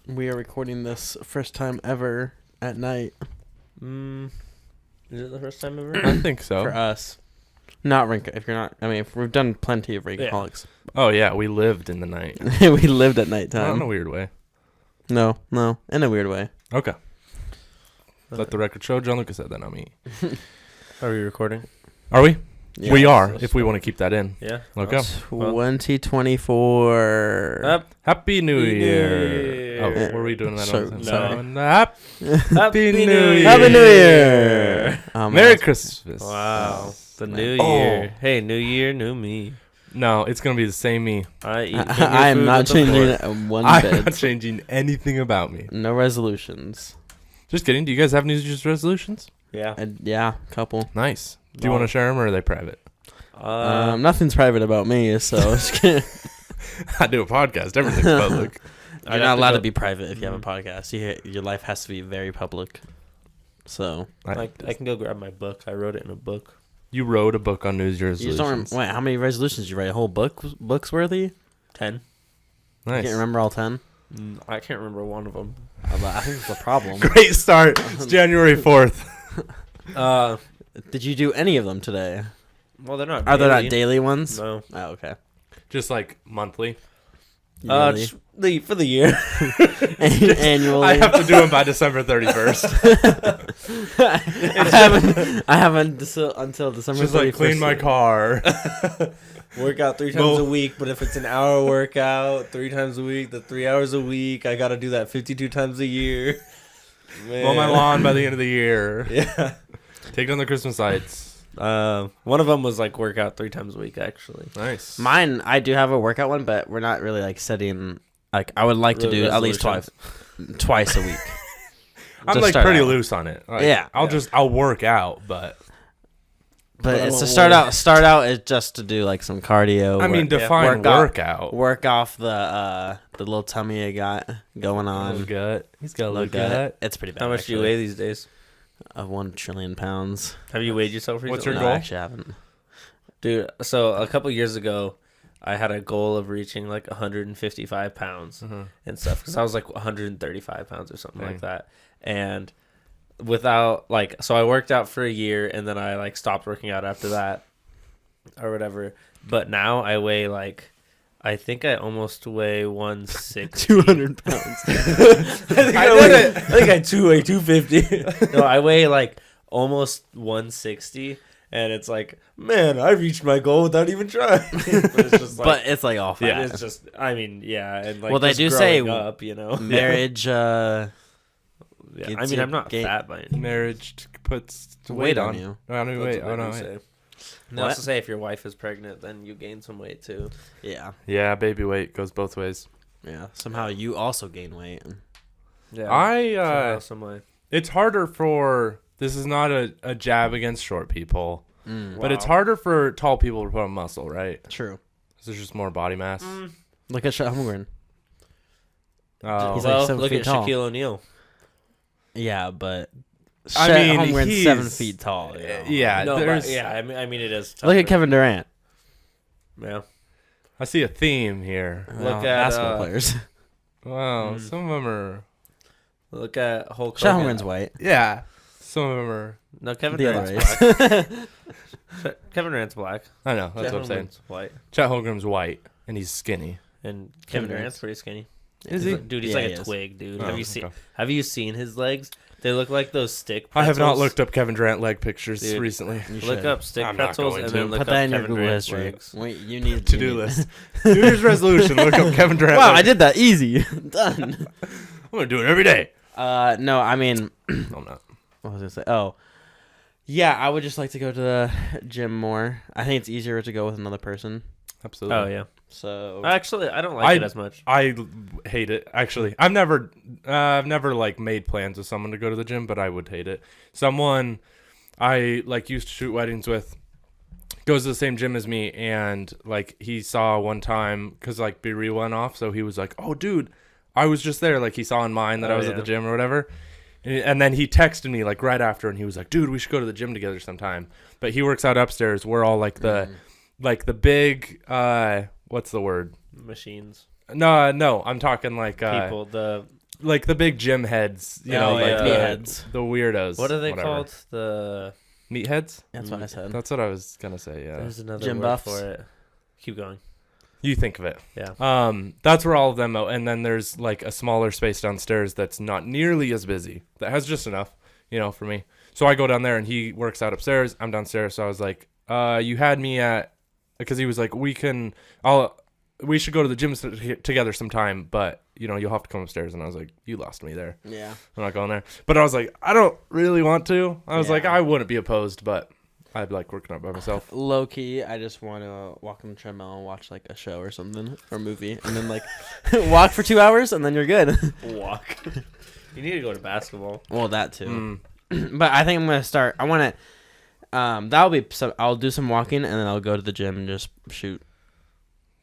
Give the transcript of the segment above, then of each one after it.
We are recording this first time ever at night. Is it the first time ever? I think so. For us. Not rank. If you're not, I mean, if we've done plenty of Rankaholics. Oh yeah, we lived in the night. We lived at Not nighttime. in a weird way. No, in a weird way. Okay. Let the record show. Gianluca said that, not me. Are we recording? Are we? Yeah. We are. If we want to keep that in. Yeah. Okay. 2024. Up. Happy New Happy New Year. Year. Oh, were we doing that? So- on sorry. Happy New Year. Happy New Year. Merry Christmas. Wow. The new Oh. year. Hey, new year, new me. No, it's gonna be the same me. I eat. I am not changing one I'm bit. not changing anything about me. No resolutions. Just kidding. Do you guys have New Year's resolutions? Yeah. Yeah, couple. Nice. Do you want to share them or are they private? Nothing's private about me, so I do a podcast. Everything's public. you're not allowed to be private if you have a podcast. Your life has to be very public. So I can go grab my book. I wrote it in a book. You wrote a book on New Year's you resolutions. just don't wait. How many resolutions did you write? A whole book's worthy? 10. I Nice. can't remember all 10. I can't remember one of them. I think it's the problem. Great start. It's January 4th. Did you do any of them today? Well, they're not. Are they daily. not daily ones? No. Oh, okay. Just like monthly. Yearly? Just for the year. Annually. I have to do them by December 31st. I haven't until December. Just like 31st. clean my car. Work out 3 times a week, but if it's an hour workout 3 times a week, the 3 hours a week, I gotta do that 52 times a year. Man. Mow my lawn by the end of the year. Yeah. Take down the Christmas lights. One of them was like workout 3 times a week, actually. Nice. Mine, I do have a workout one, but we're not really like setting. Like I would like to Really do at least twice a week. I'm Just like start pretty out. loose on it. Like, Yeah. I'll work out, but But I it's to won't start out is just to do like some cardio. I mean define workout. work off the little tummy I got going on. Little gut. He's got a little Look at gut. it. It's pretty bad. How much do you weigh these days? 1 trillion pounds. Have you weighed yourself recently? What's your No, goal? I actually haven't. Dude, so a couple years ago, I had a goal of reaching like 155 pounds and stuff because I was like 135 pounds or something like that. And without like, so I worked out for a year and then I like stopped working out after that or whatever. But now I weigh like, I think I almost weigh 160. 200 pounds. I think I weigh 250. No, I weigh like almost 160. And it's like, man, I reached my goal without even trying. But it's just like, But it's like all fat. Yeah. it's just, I mean, yeah. And like, Well, they just do say growing up, you know. Marriage. Yeah. gets I mean, you- I'm not fat by any Marriage puts Weight weight on on you. Oh, I mean, wait. That's what Oh, they no, do wait. say. They What? also say if your wife is pregnant, then you gain some weight too. Yeah. Yeah, baby weight goes both ways. Yeah. Somehow you also gain weight. Yeah. Some way. It's harder for, this is not a jab against short people, but it's harder for tall people to put on muscle, right? True. There's just more body mass. Look at Chet Holmgren. Oh. He's like Well, 7 look feet at tall. Shaquille O'Neal. Yeah, but I Chet mean, Holmgren's he's- 7 feet tall. You know? Yeah, No, but, there's, yeah. I mean, it is. Look at tougher. Kevin Durant. Yeah. I see a theme here. Look at, basketball players. Wow, some of them are, Look at Hulk Chet Hogan. Holmgren's white. yeah, some of them are, No, Kevin The other Durant's race. black. Kevin Durant's black. I know, that's Chet what I'm saying. Holmgren's white. Chet Holmgren's white, and he's skinny. And Kevin Kevin Durant's- Durant's pretty skinny. Is He's he? like- dude, he's Yeah, like he a is. twig, dude. Oh, Have okay. you seen his legs? They look like those stick I pretzels. have not looked up Kevin Durant leg pictures Dude. recently. You Look should. up stick I'm not pretzels going and to. then look Put up that in your Kevin Google Durant's history. legs. Wait, you need To-do list. New Year's resolution, look up Kevin Durant. Wow, I legs. did that easy. Done. I'm going to do it every day. No, I mean, No, I'm not. what was I gonna say? Oh, yeah, I would just like to go to the gym more. I think it's easier to go with another person. Absolutely. Oh yeah. So Actually, I don't like it as much. I hate it. Actually, I've never like made plans with someone to go to the gym, but I would hate it. Someone I like used to shoot weddings with goes to the same gym as me, and like he saw one time because like Berea went off, so he was like, "Oh, dude, I was just there." Like he saw in mine that I was at the gym or whatever. And then he texted me like right after, and he was like, "Dude, we should go to the gym together sometime." But he works out upstairs. We're all like the big what's the word? Machines. No, I'm talking like People. like the big gym heads, you Oh, know, yeah. like Meatheads. the weirdos. What are they whatever. called? The Meatheads? That's what I said. That's what I was gonna say. Yeah. there's another Gym word buffs. for it. Keep going. You think of it. Yeah. That's where all of them go. And then there's like a smaller space downstairs that's not nearly as busy. That has just enough, you know, for me. So I go down there and he works out upstairs. I'm downstairs. So I was like, you had me at, because he was like, we should go to the gym together sometime, but you know, you'll have to come upstairs. And I was like, you lost me there. Yeah. I'm not going there. But I was like, I don't really want to. I was like, Yeah. I wouldn't be opposed, but I'd like working out by myself. Low key, I just want to walk on the treadmill and watch like a show or something or a movie, and then like walk for 2 hours, and then you're good. Walk. You need to go to basketball. Well, that too. But I think I'm gonna start. I want to. That'll be. I'll do some walking, and then I'll go to the gym and just shoot.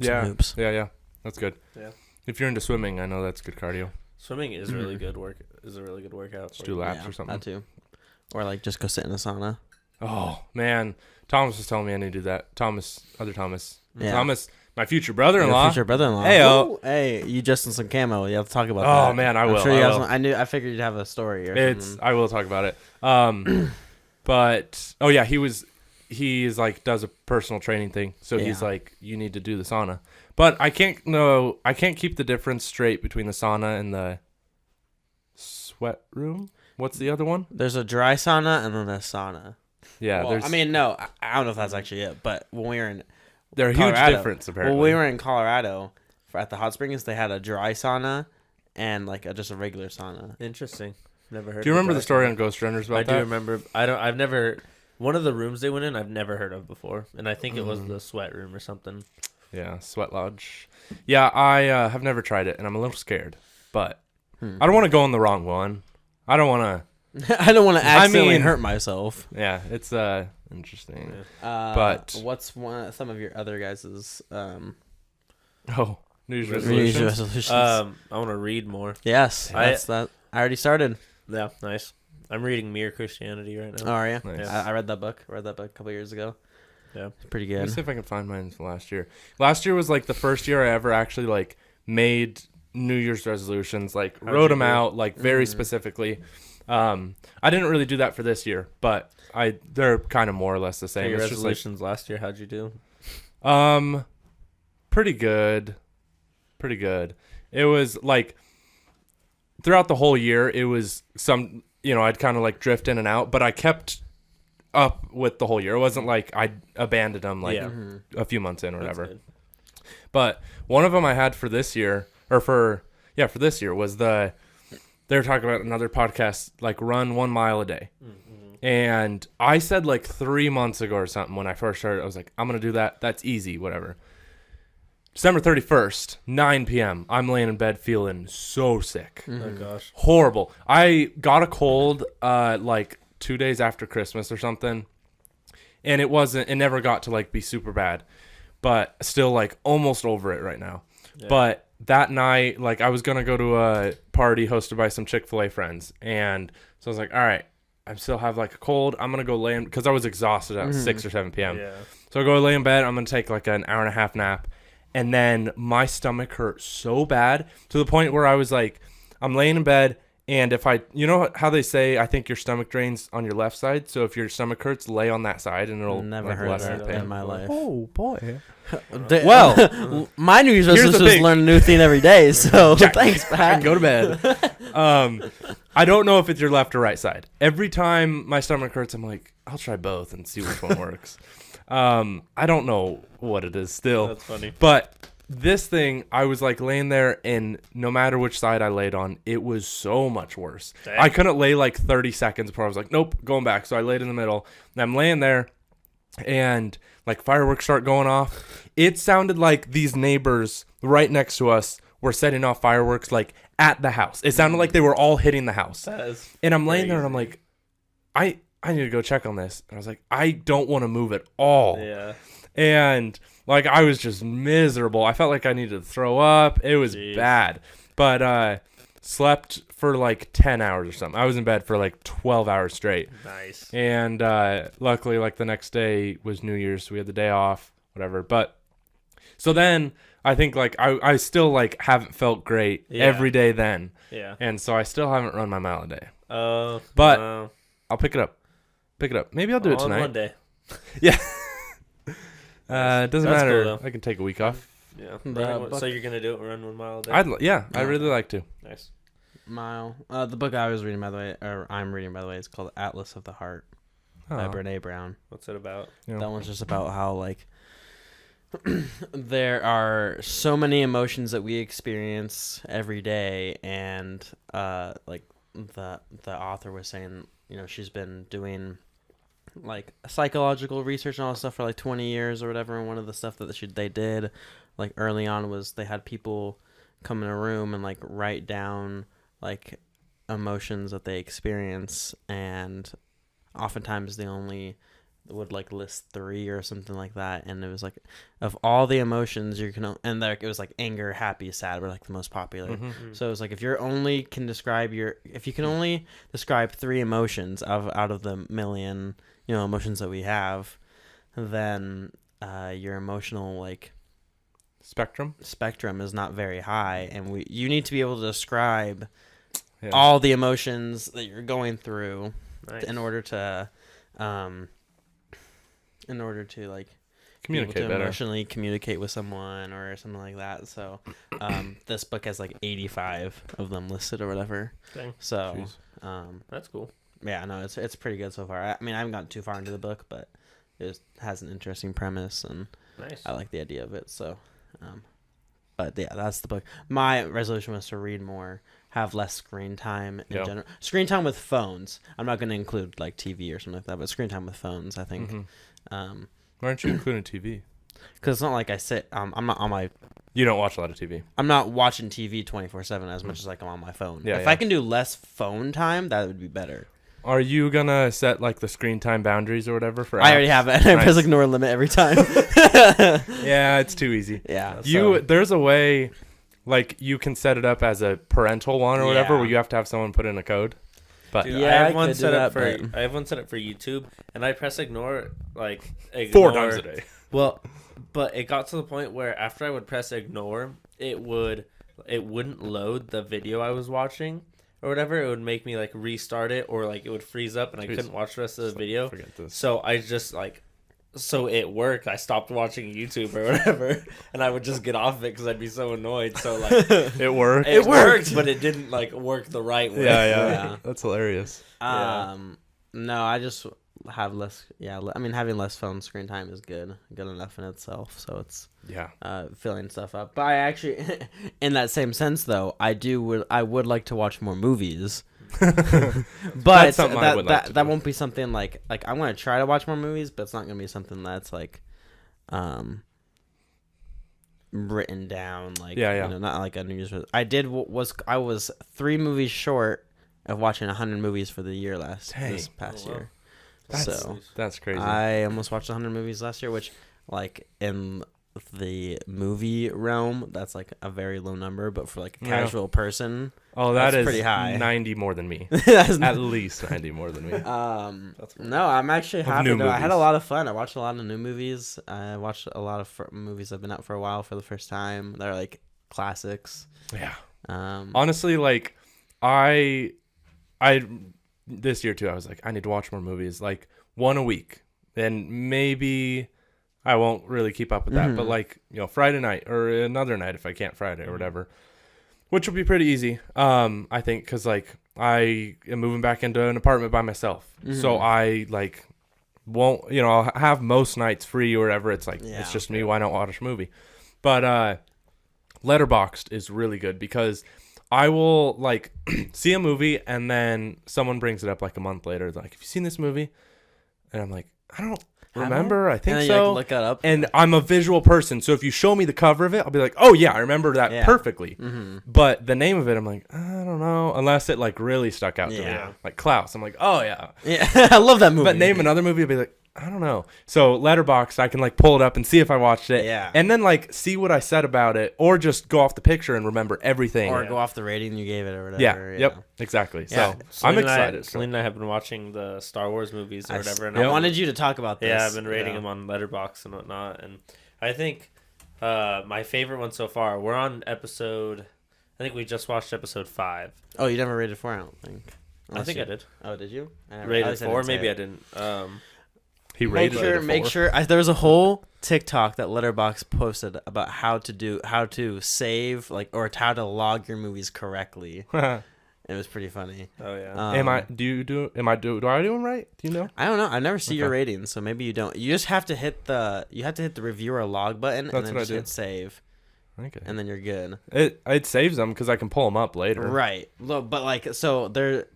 Some hoops. Yeah. That's good. Yeah. If you're into swimming, I know that's good cardio. Swimming is really good work. Is a really good workout. Just do laps or something. That too. Or like just go sit in a sauna. Oh man, Thomas was telling me I need to do that. Other Thomas, Yeah. Thomas, my future brother-in-law. Your future brother-in-law. Heyo. Ooh, hey, you just in some camo. You have to talk about that. Oh man, I I'm will. sure you I have will. some, I figured you'd have a story or something. I will talk about it. But oh yeah, he's like does a personal training thing. So he's Yeah. like, you need to do the sauna. But I can't keep the difference straight between the sauna and the sweat room. What's the other one? There's a dry sauna and then a sauna. Yeah, Well, there's. I mean, no, I don't know if that's actually it, but when we were in they're a huge Colorado. difference apparently. Well, we were in Colorado at the hot springs. They had a dry sauna and like just a regular sauna. Interesting. Never heard. Do you of remember the that. story on Ghost Runners about I that? do remember. I've never. One of the rooms they went in, I've never heard of before, and I think it was the sweat room or something. Yeah, Sweat Lodge. Yeah, I have never tried it, and I'm a little scared. But I don't want to go on the wrong one. I don't want to. I don't want to accidentally mean- hurt myself. Yeah, it's interesting. But what's some of your other guys's Oh, New Year's New Year's resolutions. resolutions? I want to read more. Yes, I- that's that. I already started. Yeah, nice. I'm reading Mere Christianity right Oh, now. are you? Nice. I read that book. a couple years ago. Yeah. It's pretty Let me good. see if I can find mine from last year. Last year was like the first year I ever actually like made New Year's resolutions. Like How'd wrote you them do? out like very specifically. I didn't really do that for this year, but they're kind of more or less the So same. your It's just like resolutions last year, how'd you do? pretty good. Pretty good. It was like throughout the whole year, it was some, I'd kind of like drift in and out, but I kept up with the whole year. It wasn't like I abandoned them like Yeah. a few months in or That's whatever. good. But one of them I had for this year, for this year was they were talking about another podcast, like run 1 mile a day. And I said like 3 months ago or something when I first started, I was like, I'm going to do that. That's easy, whatever. December 31st, 9 p.m. I'm laying in bed feeling so sick. Oh gosh. Horrible. I got a cold like 2 days after Christmas or something. And it never got to like be super bad. But still like almost over it right now. Yeah. But that night, like I was going to go to a party hosted by some Chick-fil-A friends. And so I was like, all right, I still have like a cold. I'm going to go lay in, because I was exhausted at 6 or 7 p.m. Yeah. So I go lay in bed. I'm going to take like an hour and a half nap. And then my stomach hurt so bad to the point where I was like, I'm laying in bed. And if how they say, I think your stomach drains on your left side. So if your stomach hurts, lay on that side and it'll Never like, heard of lessen that the pain. in my life. Oh boy. Well, my New Year's Here's the resolution is thing. learn a new thing every day. So thanks, Pat. Go to bed. I don't know if it's your left or right side. Every time my stomach hurts, I'm like, I'll try both and see which one works. I don't know what it is still. That's funny. But this thing, I was like laying there, and no matter which side I laid on, it was so much worse. Dang. I couldn't lay like 30 seconds before I was like, nope, going back. So I laid in the middle, and I'm laying there, and like fireworks start going off. It sounded like these neighbors right next to us were setting off fireworks like at the house. It sounded like they were all hitting the house. That is And I'm laying there and I'm crazy. like, I need to go check on this. And I was like, I don't want to move at all. Yeah. And like I was just miserable. I felt like I needed to throw up. It was Jeez. bad. But slept for like 10 hours or something. I was in bed for like 12 hours straight. Nice. And luckily like the next day was New Year's, so we had the day off, whatever. But so then I think like I still like haven't felt great every day then. Yeah. And so I still haven't run my mile a day. Oh. But no. I'll pick it up. Maybe I'll do it All in tonight. one day. Yeah. It doesn't That's matter. cool, though. I can take a week off. Yeah. The So you're gonna do it, run 1 mile a day? I'd really like to. Nice. Mile. The book I was reading, by the way, or I'm reading, by the way, is called Atlas of the Heart by Oh. Brene Brown. What's it about? Yeah. That one's just about how like there are so many emotions that we experience every day, and like the author was saying, you know, she's been doing like psychological research and all that stuff for like 20 years or whatever, and one of the stuff that they did like early on was they had people come in a room and like write down like emotions that they experience, and oftentimes they only would like list 3 or something like that, and it was like of all the emotions you can, and like it was like anger, happy, sad were like the most popular. So it was like if you can only describe 3 emotions out of the million, you know, emotions that we have, then your emotional like spectrum is not very high, and you need to be able to describe all the emotions that you're going through. Nice. in order to like Communicate be able to better. emotionally communicate with someone or something like that. So this book has like 85 of them listed or whatever. Dang. So That's cool. yeah, no, it's pretty good so far. I mean, I haven't gotten too far into the book, but it has an interesting premise, and Nice. I like the idea of it. So but yeah, that's the book. My resolution was to read more, have less screen time in general. Screen time with phones. I'm not going to include like TV or something like that, but screen time with phones, I think. Why aren't you including TV? Because it's not like I sit. I'm not on my. You don't watch a lot of TV. I'm not watching TV 24/7 as much as like I'm on my phone. Yeah, if I can do less phone time, that would be better. Are you gonna set like the screen time boundaries or whatever for? I already have it. I press ignore limit every time. Yeah, it's too easy. Yeah. There's a way, like you can set it up as a parental one or whatever, Yeah. where you have to have someone put in a code. But Dude, Yeah, I I have one could do set up that, for but- I have one set up for YouTube, and I press ignore 4 times a day. Well, but it got to the point where after I would press ignore, it wouldn't load the video I was watching or whatever. It would make me like restart it, or like it would freeze up and I couldn't watch the rest of the video. Forget this. So I just so it worked. I stopped watching YouTube or whatever, and I would just get off of it because I'd be so annoyed. So like It worked. it worked, but it didn't like work the right way. Yeah. That's hilarious. No, I just have less. Yeah, I mean, having less phone screen time is good enough in itself. So it's filling stuff up. But I actually, in that same sense, though, I would like to watch more movies. But something I would like to that do. won't be something like I'm gonna try to watch more movies, but it's not gonna be something that's like, written down like Yeah. You know, not like a New Year's. I was 3 movies short of watching 100 movies for the year this past year. That's crazy. I almost watched 100 movies last year, which like in the movie realm, that's like a very low number, but for like a casual person, that is pretty high. 90 more than me. that's At least 90 more than me. No, I'm actually happy. new I had a movies. lot of fun. I watched a lot of new movies. I watched a lot of movies that have been out for a while for the first time. They're like classics. Yeah. Um, Honestly, like I this year too, I was like, I need to watch more movies, like 1 a week, and maybe I won't really keep up with that, but like, you know, Friday night or another night if I can't Friday or whatever, which will be pretty easy. I think because like I am moving back into an apartment by myself, so I like won't, you know, I'll have most nights free or whatever. It's like it's just me. Why not watch a movie? But Letterboxd is really good because I will like see a movie and then someone brings it up like a month later. Like, have you seen this movie? And I'm like, I don't remember. I think and then so. you look it up. And I'm a visual person, so if you show me the cover of it, I'll be like, oh yeah, I remember that perfectly. But the name of it, I'm like, I don't know, unless it like really stuck out to me. Like Klaus, I'm like, oh yeah. Yeah, I love that movie. But name another movie, I'll be like, I don't know. So Letterboxd, I can like pull it up and see if I watched it. Yeah. And then like see what I said about it, or just go off the picture and remember everything. or go off the rating you gave it or whatever. Yeah. Yep. Exactly. Yeah. So I'm excited. Celine and I have been watching the Star Wars movies or whatever. And I wanted you to talk about this. Yeah, I've been rating them on Letterboxd and whatnot, and I think My favorite one so far. We're on episode. I think we just watched episode 5. Oh, you never rated 4, I don't think. I think I did. Oh, did you? Rated 4? Maybe I didn't. He Make rated sure, it a make 4. sure. There was a whole TikTok that Letterboxd posted about how to save or how to log your movies correctly. It was pretty funny. Oh yeah. Do I do them right? Do you know? I don't know. I never see your Okay. ratings, so maybe you don't. You just have to hit the review or log button, That's and then what I just do. hit save, Okay. and then you're good. It saves them because I can pull them up later. Right. Look, but so their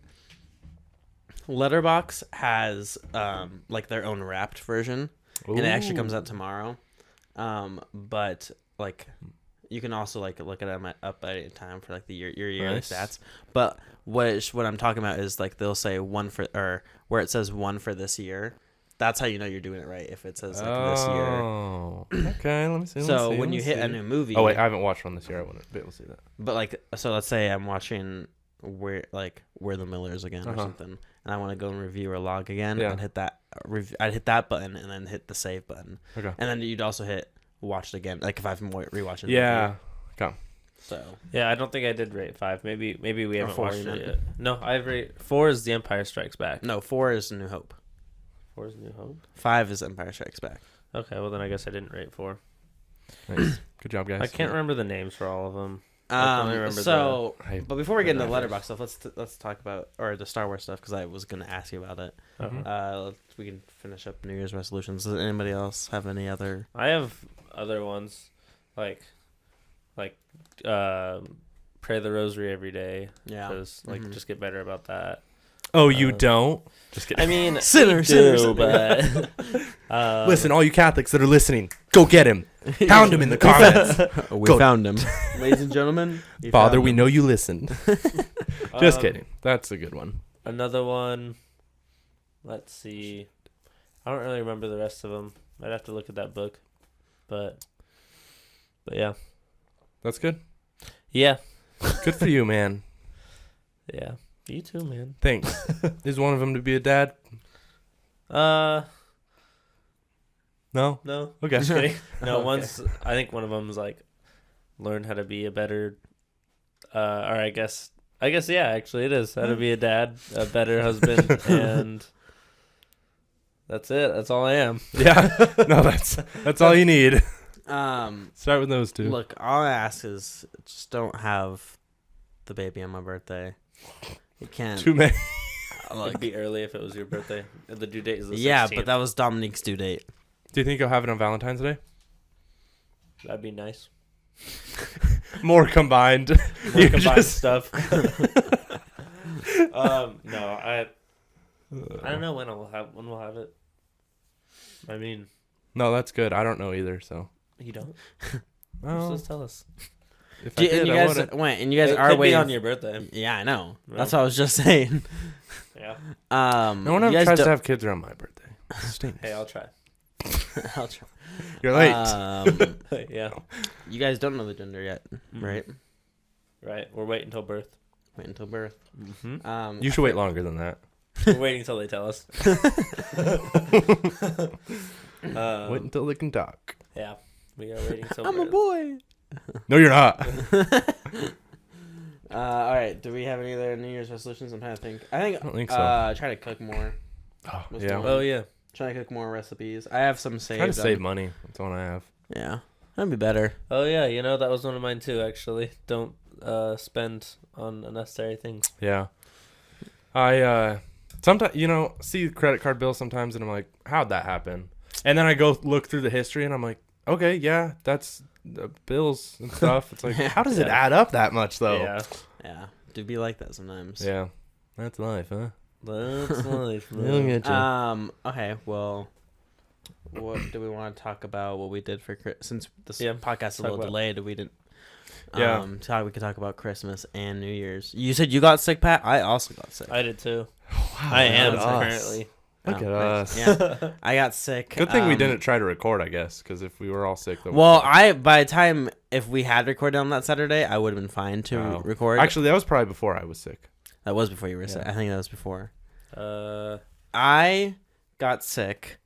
Letterbox has their own wrapped version, and it actually comes out tomorrow. But you can also look at them up at any time for the your yearly Nice. stats. But what I'm talking about is they'll say one for, or where it says one for this year. That's how you know you're doing it right. If it says this year. Oh. Okay. Let me see. So when you hit a new movie. Oh wait, I haven't watched one this year. I wouldn't be able to see that. But so let's say I'm watching We're the Millers again or something, and I want to go and review or log again. Yeah. I'd hit that. I'd hit that button and then hit the save button. Okay. And then you'd also hit watch it again, if I've been rewatching. Yeah. Okay. So Yeah, I don't think I did rate 5. Maybe we haven't 4, watched you it meant? yet. No, I've rate 4 is The Empire Strikes Back. no, 4 is New Hope. 4 is New Hope. 5 is Empire Strikes Back. Okay, well then I guess I didn't rate 4. Nice. Good job, guys. I can't remember the names for all of them. I can only remember So, Hey, but before we get into the Letterboxd stuff, let's talk about the Star Wars stuff because I was gonna ask you about it. Uh-huh. We can finish up New Year's resolutions. Does anybody else have any other? I have other ones like pray the rosary every day. Yeah. Because Mhm. just get better about that. Oh, you don't? Just kidding. I mean, Sinner, we sinner, do, sinner. but Listen, all you Catholics that are listening, go get him. Pound him in the comments. We Go. found him, ladies and gentlemen. Father, we know you listened. Just Um, kidding. That's a good one. Another one. Let's see. I don't really remember the rest of them. I'd have to look at that book. But yeah. That's good. Yeah. Good for you, man. Yeah. You too, man. Thanks. Is one of them to be a dad? No. No? Okay. Just kidding. No, Okay. one's I think one of them's learn how to be a better or I guess yeah, actually it is how to be a dad, a better husband, and that's it. That's all I am. Yeah. No, that's all you need. Start with those two. Look, all I ask is just don't have the baby on my birthday. You can't. Too many. It'd be early if it was your birthday. The due date is the 16th. Yeah, but that was Dominique's due date. Do you think you'll have it on Valentine's Day? That'd be nice. More combined. More You combined just- stuff. No, I don't know when we'll have it. I mean, No, that's good. I don't know either, so. you don't. Well, Just tell us. if I did, And you I guys would've. went, and you guys It are could be waiting on your birthday. Yeah, I know. No. That's what I was just saying. Yeah. No one you ever guys tries to don't- have kids around my birthday. Stinks. Hey, I'll try. I'll try. You're late. Yeah. You guys don't know the gender yet, right? Right. We're waiting until birth. Wait until birth. Mm-hmm. You should wait longer than that. We're waiting until they tell us. Wait until they can talk. Yeah. We are waiting until I'm a birth. boy. No, you're not. All right. Do we have any other New Year's resolutions? I'm trying to think. I don't think so. Try to cook more. Oh, What's yeah. going Oh, yeah. Try to cook more recipes. I have some saved. Try to save money. That's all I have. Yeah, that'd be better. Oh, yeah. That was one of mine, too, actually. Don't spend on unnecessary things. Yeah. I sometimes see the credit card bill sometimes and I'm like, how'd that happen? And then I go look through the history and I'm like, okay, yeah, that's the bills and stuff. It's like, how does it Yeah. add up that much though? Yeah. Yeah, do be like that sometimes. Yeah. That's life, huh? That's life, They'll man. get you. Okay. Well, what do we want to talk about? What we did for since this Yeah, podcast is a talk little about- delayed, we didn't. Yeah. We could talk about Christmas and New Year's. You said you got sick, Pat. I also got sick. I did, too. Wow, I am, look at us. currently. Look at nice. us. Yeah, I got sick. Good thing we didn't try to record, I guess, because if we were all sick, then Well, by the time if we had recorded on that Saturday, I would have been fine to Oh. record. Actually, that was probably before I was sick. that was before you were sick. Yeah. I think that was before. Uh, I got sick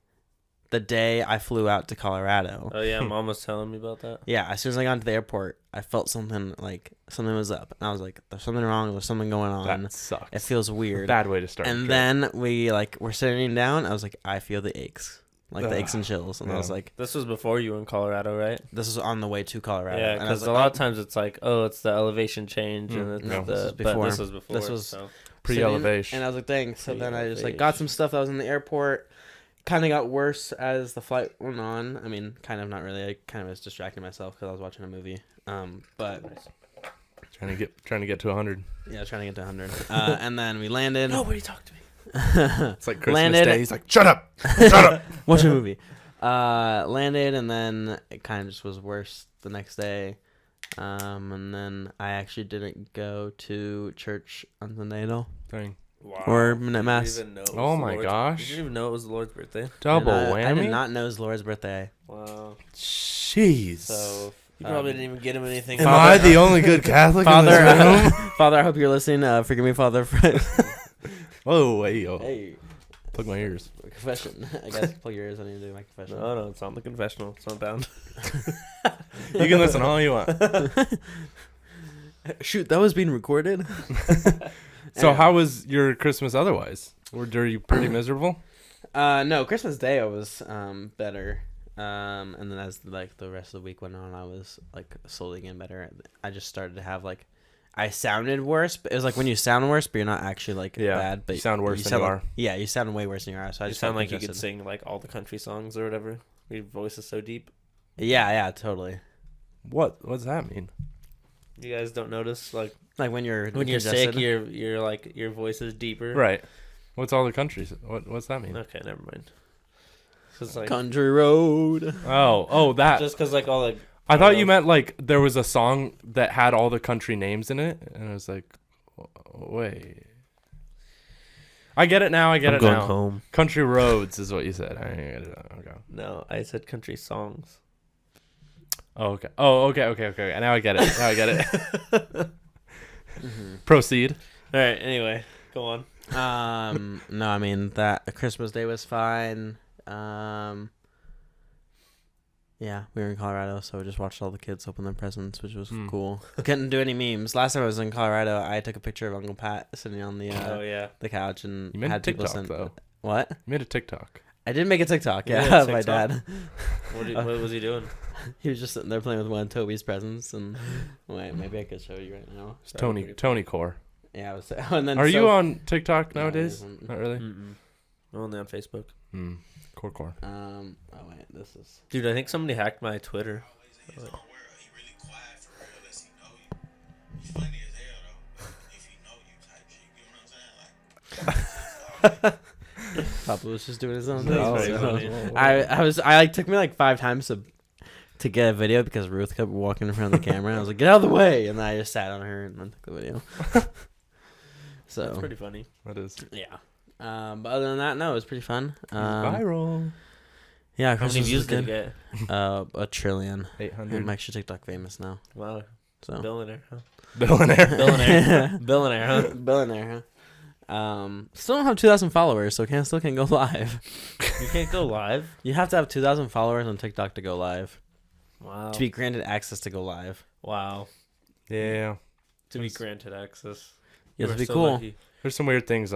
the day I flew out to Colorado. Oh yeah, Mom was telling me about that. Yeah, as soon as I got to the airport, I felt something was up, and I was like, "There's something wrong. There's something going on. That sucks. It feels weird." Bad way to start. And then we're sitting down. I was like, "I feel the aches, like the Ugh. aches and chills," and I was Yeah. like, This was before you were in Colorado, right? "This is on the way to Colorado." Yeah, and I was because like, a lot of times it's like, oh, it's the elevation change, and it's No, the. this was But before. this was before. This was- so. pre-elevation. And I was like, "Dang!" So then I just got some stuff that was in the airport. Kind of got worse as the flight went on. I mean, kind of not really. I kind of was distracting myself because I was watching a movie. But trying to get to 100. yeah, trying to get to 100. And then we landed. Nobody talk to me. It's like Christmas Landed- Day. He's like, shut up, shut up. Watch a movie. Landed, and then it kind of just was worse the next day. And then I actually didn't go to church on Sunday at all. Dang. Wow. Or midnight mass. Oh my gosh. You didn't even know it was the Lord's birthday. Double I did whammy. not know it was Laura's birthday. Wow. Jeez. So you probably didn't even get him anything. Am I the only good Catholic in this room? Father, I hope you're listening. Forgive me, Father. Whoa, hey, yo. Hey, Plug my ears. confession. I guess plug your ears. I need to do my confession. No, it's on the confessional. It's not bound. You can listen all you want. Shoot, that was being recorded. So Anyway. how was your Christmas otherwise? Were you pretty miserable? No, Christmas Day I was better. And then as the rest of the week went on, I was slowly getting better. I just started to have I sounded worse, but it was when you sound worse, but you're not actually Yeah, bad. But you sound worse than you are. Yeah, you sound way worse than you are. So I You just sound felt like you could congested. sing all the country songs or whatever. Your voice is so deep. Yeah, totally. What's that mean? You guys don't notice Like when you're sick, congested. your voice is deeper. Right. What's all the countries? What's that mean? Okay, never mind. Cause Country road. Oh, that. just because all I thought you meant there was a song that had all the country names in it, and I was like, wait. I get it now. I get I'm it going now. home. Country roads is what you said. I get it. Okay. No, I said country songs. Oh, okay. Oh, okay. Now I get it. Proceed. All right. Anyway, go on. No, I mean that Christmas Day was fine. Yeah, we were in Colorado, so we just watched all the kids open their presents, which was cool. Couldn't do any memes. Last time I was in Colorado, I took a picture of Uncle Pat sitting on the Oh yeah. the couch and You made a had people TikTok send. though. What? You made a TikTok. I did make a TikTok. You Yeah, made a of my TikTok? dad. What was he doing? He was just sitting there playing with one of Toby's presents, and wait, maybe I could show you right now. It's Tony Core. Yeah, I was. And then Are you on TikTok No, it nowadays? isn't. Not really. Mm-mm. I'm only on Facebook. Core. Oh wait, this is. Dude, I think somebody hacked my Twitter. He really quiet for real unless he know you. He's funny as hell though. If he know you type shit, you know what I'm saying? Like Papa was just doing his own That's thing. very so- funny. I was took me 5 times to get a video because Ruth kept walking in front of the camera. And I was like, get out of the way, and then I just sat on her and then took the video. So That's pretty funny. That is yeah. But other than that, no, it was pretty fun. viral. Yeah, How many Christmas views was did good. you get? 1 trillion. 800. I'm actually TikTok famous now. Wow. So Billionaire, huh? Billionaire. Billionaire. Billionaire, huh? Billionaire, huh? Still don't have 2,000 followers, so still can't go live. You can't go live? You have to have 2,000 followers on TikTok to go live. Wow. To be granted access to go live. Wow. Yeah. To be granted access. Yeah, You that'd are be so cool. lucky. There's some weird things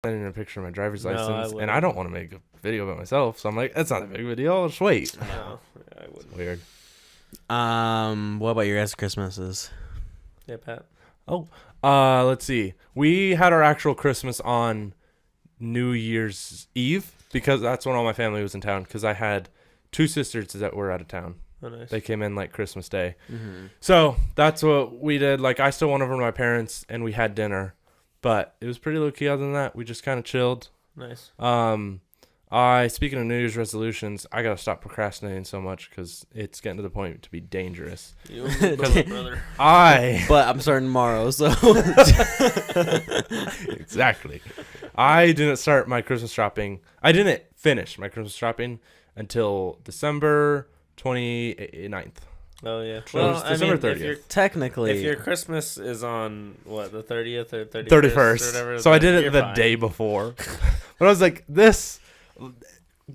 sending a picture of my driver's No, I license, and wouldn't. I don't want to make a video about myself. So I'm like, that's not a big of a deal. I'll just wait. No, I wouldn't. Weird. What about your guys' Christmases? Yeah, Pat. Let's see. We had our actual Christmas on New Year's Eve because that's when all my family was in town. Because I had 2 sisters that were out of town. Oh, nice. They came in like Christmas Day. Mm-hmm. So that's what we did. Like, I still went over to my parents and we had dinner, but it was pretty low key. Other than that, we just kind of chilled. Nice. Speaking of New Year's resolutions, I gotta stop procrastinating so much because it's getting to the point to be dangerous. You and my brother. But I'm starting tomorrow, so. Exactly. I didn't start my Christmas shopping. I didn't finish my Christmas shopping until December 29th. Oh yeah. Well, it's December 30th. If your Technically. Christmas is on what, the 30th or 31st, 31st. or whatever, So I did it you're the fine. day before. But I was like, this,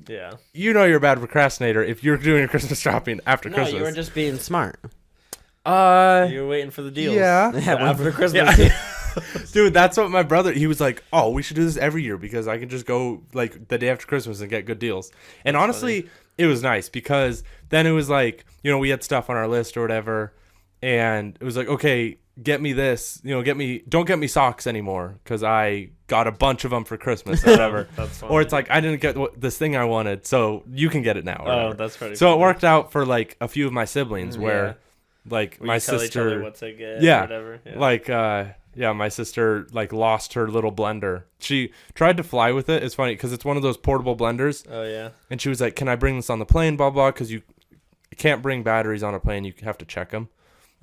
Yeah. you're a bad procrastinator if you're doing your Christmas shopping after No, Christmas. you were just being smart. You're waiting for the deals. Yeah. Yeah, After Christmas. Yeah. Dude, that's what my brother, he was like, oh, we should do this every year because I can just go like the day after Christmas and get good deals. And honestly, it was nice because then it was like, we had stuff on our list or whatever. And it was like, okay, get me this, don't get me socks anymore because I got a bunch of them for Christmas or whatever. That's funny. Or it's like, I didn't get this thing I wanted, so you can get it now. Or Oh, whatever. that's pretty So it funny. worked out for like a few of my siblings where Yeah. like Where my you tell each other sister, what to get Yeah. or whatever. Yeah. like my sister like lost her little blender. She tried to fly with it. It's funny because it's one of those portable blenders, Oh yeah. and she was like, can I bring this on the plane, blah blah, because you can't bring batteries on a plane, you have to check them,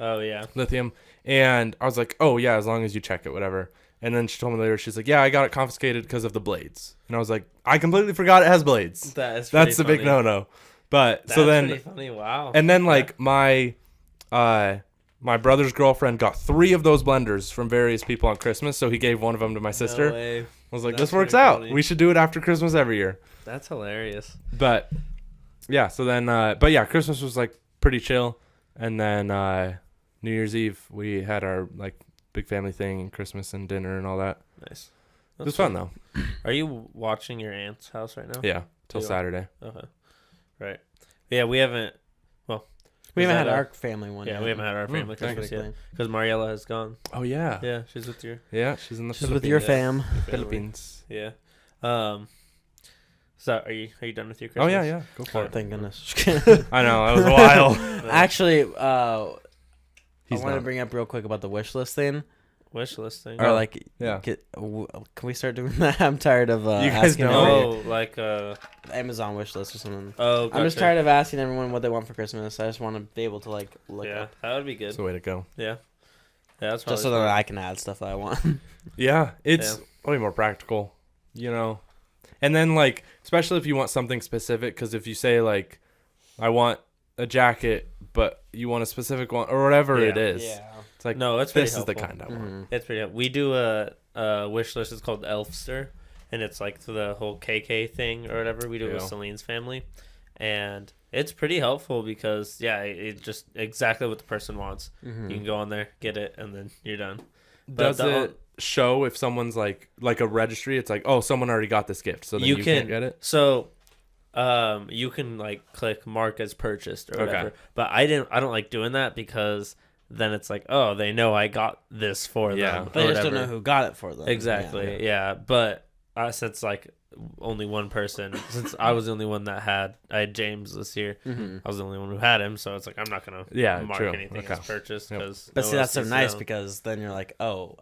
Oh yeah. lithium. And I was like, oh yeah, as long as you check it, whatever. And then she told me later, she's like, yeah, I got it confiscated because of the blades. And I was like, I completely forgot it has blades. That's The big no-no. But That's so then pretty funny. Wow. and then like my brother's girlfriend got 3 of those blenders from various people on Christmas, so he gave one of them to my sister. No way. I was like, That's this works pretty out. funny. We should do it after Christmas every year. That's hilarious. But yeah, so then but yeah, Christmas was like pretty chill. And then New Year's Eve we had our like big family thing and Christmas and dinner and all that. Nice. It was fun though. Are you watching your aunt's house right now? Yeah, till You are. Saturday. Okay. Right. Yeah, we haven't. We Is haven't that had our- our family one Yeah, yet. we haven't had our family Christmas yet technically. because Mariella has gone. Oh yeah. Yeah, she's with your Yeah, she's in the She's with your Philippines. fam. family. Philippines. Yeah. So are you done with your Oh Christmas? yeah, go for it. Thank goodness. I know, that was a while. Actually, I He's want to not. bring up real quick about the wish list thing. Wish list thing. Or like, Yeah. can we start doing that? I'm tired of You guys asking know. every- Oh, like Amazon wish list or something. oh. I'm just gotcha. tired of asking everyone what they want for Christmas. I just want to be able to like look Yeah, up that would be good. That's the way to go. Yeah. Yeah, that's probably just so that I can add stuff that I want. Yeah, it's way more practical, And then, like, especially if you want something specific, because if you say, like, I want a jacket, but you want a specific one, or whatever it is, it's like, No, it's pretty this is the helpful. kind I want. Mhm. It's pretty helpful. We do a wish list. It's called Elfster, and it's like the whole KK thing or whatever. We do it with Yeah. Celine's family, and it's pretty helpful because it's just exactly what the person wants. Mhm. You can go on there, get it, and then you're done. Does the- it show if someone's, like a registry? It's like, oh, someone already got this gift, so then you can't get it? So, you can like click mark as purchased or Okay. whatever. But I don't like doing that because then it's like, oh, they know I got this for Yeah. them. They or just don't whatever. know who got it for them. Exactly. Yeah. But since like only one person, since I was the only one that I had James this year. Mm-hmm. I was the only one who had him, so it's like I'm not gonna mark true. anything Okay. as purchased Yep. because. But see, that's so nice because then you're like, oh,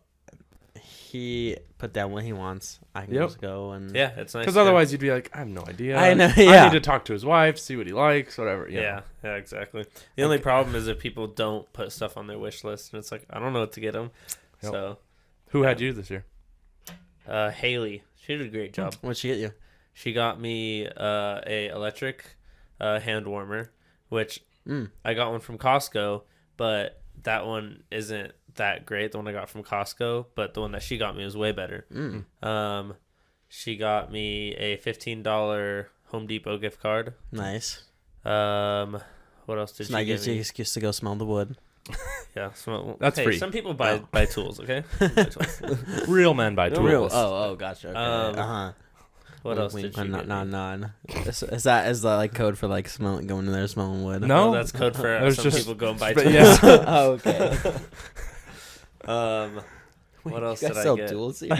he put down what he wants. I can Yep. just go and yeah, it's nice. Because to- otherwise you'd be like, I have no idea. I know, I yeah. need to talk to his wife, see what he likes, whatever. you know. Yeah, exactly. The only problem is if people don't put stuff on their wish list, and it's like I don't know what to get them. Yep. So, Who had you this year? Haley, she did a great job. what'd she get you? She got me a electric hand warmer, which I got one from Costco, but that one isn't that great. The one I got from Costco, but the one that she got me was way better. She got me a $15 Home Depot gift card. Nice. What else did It's she not give gives you me? an excuse to go smell the wood. Yeah, so, That's hey, free. Some people buy tools, okay? Buy tools. Real men buy tools. Real. Oh, gotcha. Okay. Um, What else did you get me? Non. Is that like code for like smelling, going in there smelling wood? No, that's code for There's some just- people go and buy but tools. yeah. Oh, okay. What else you guys did I sell get? tools here?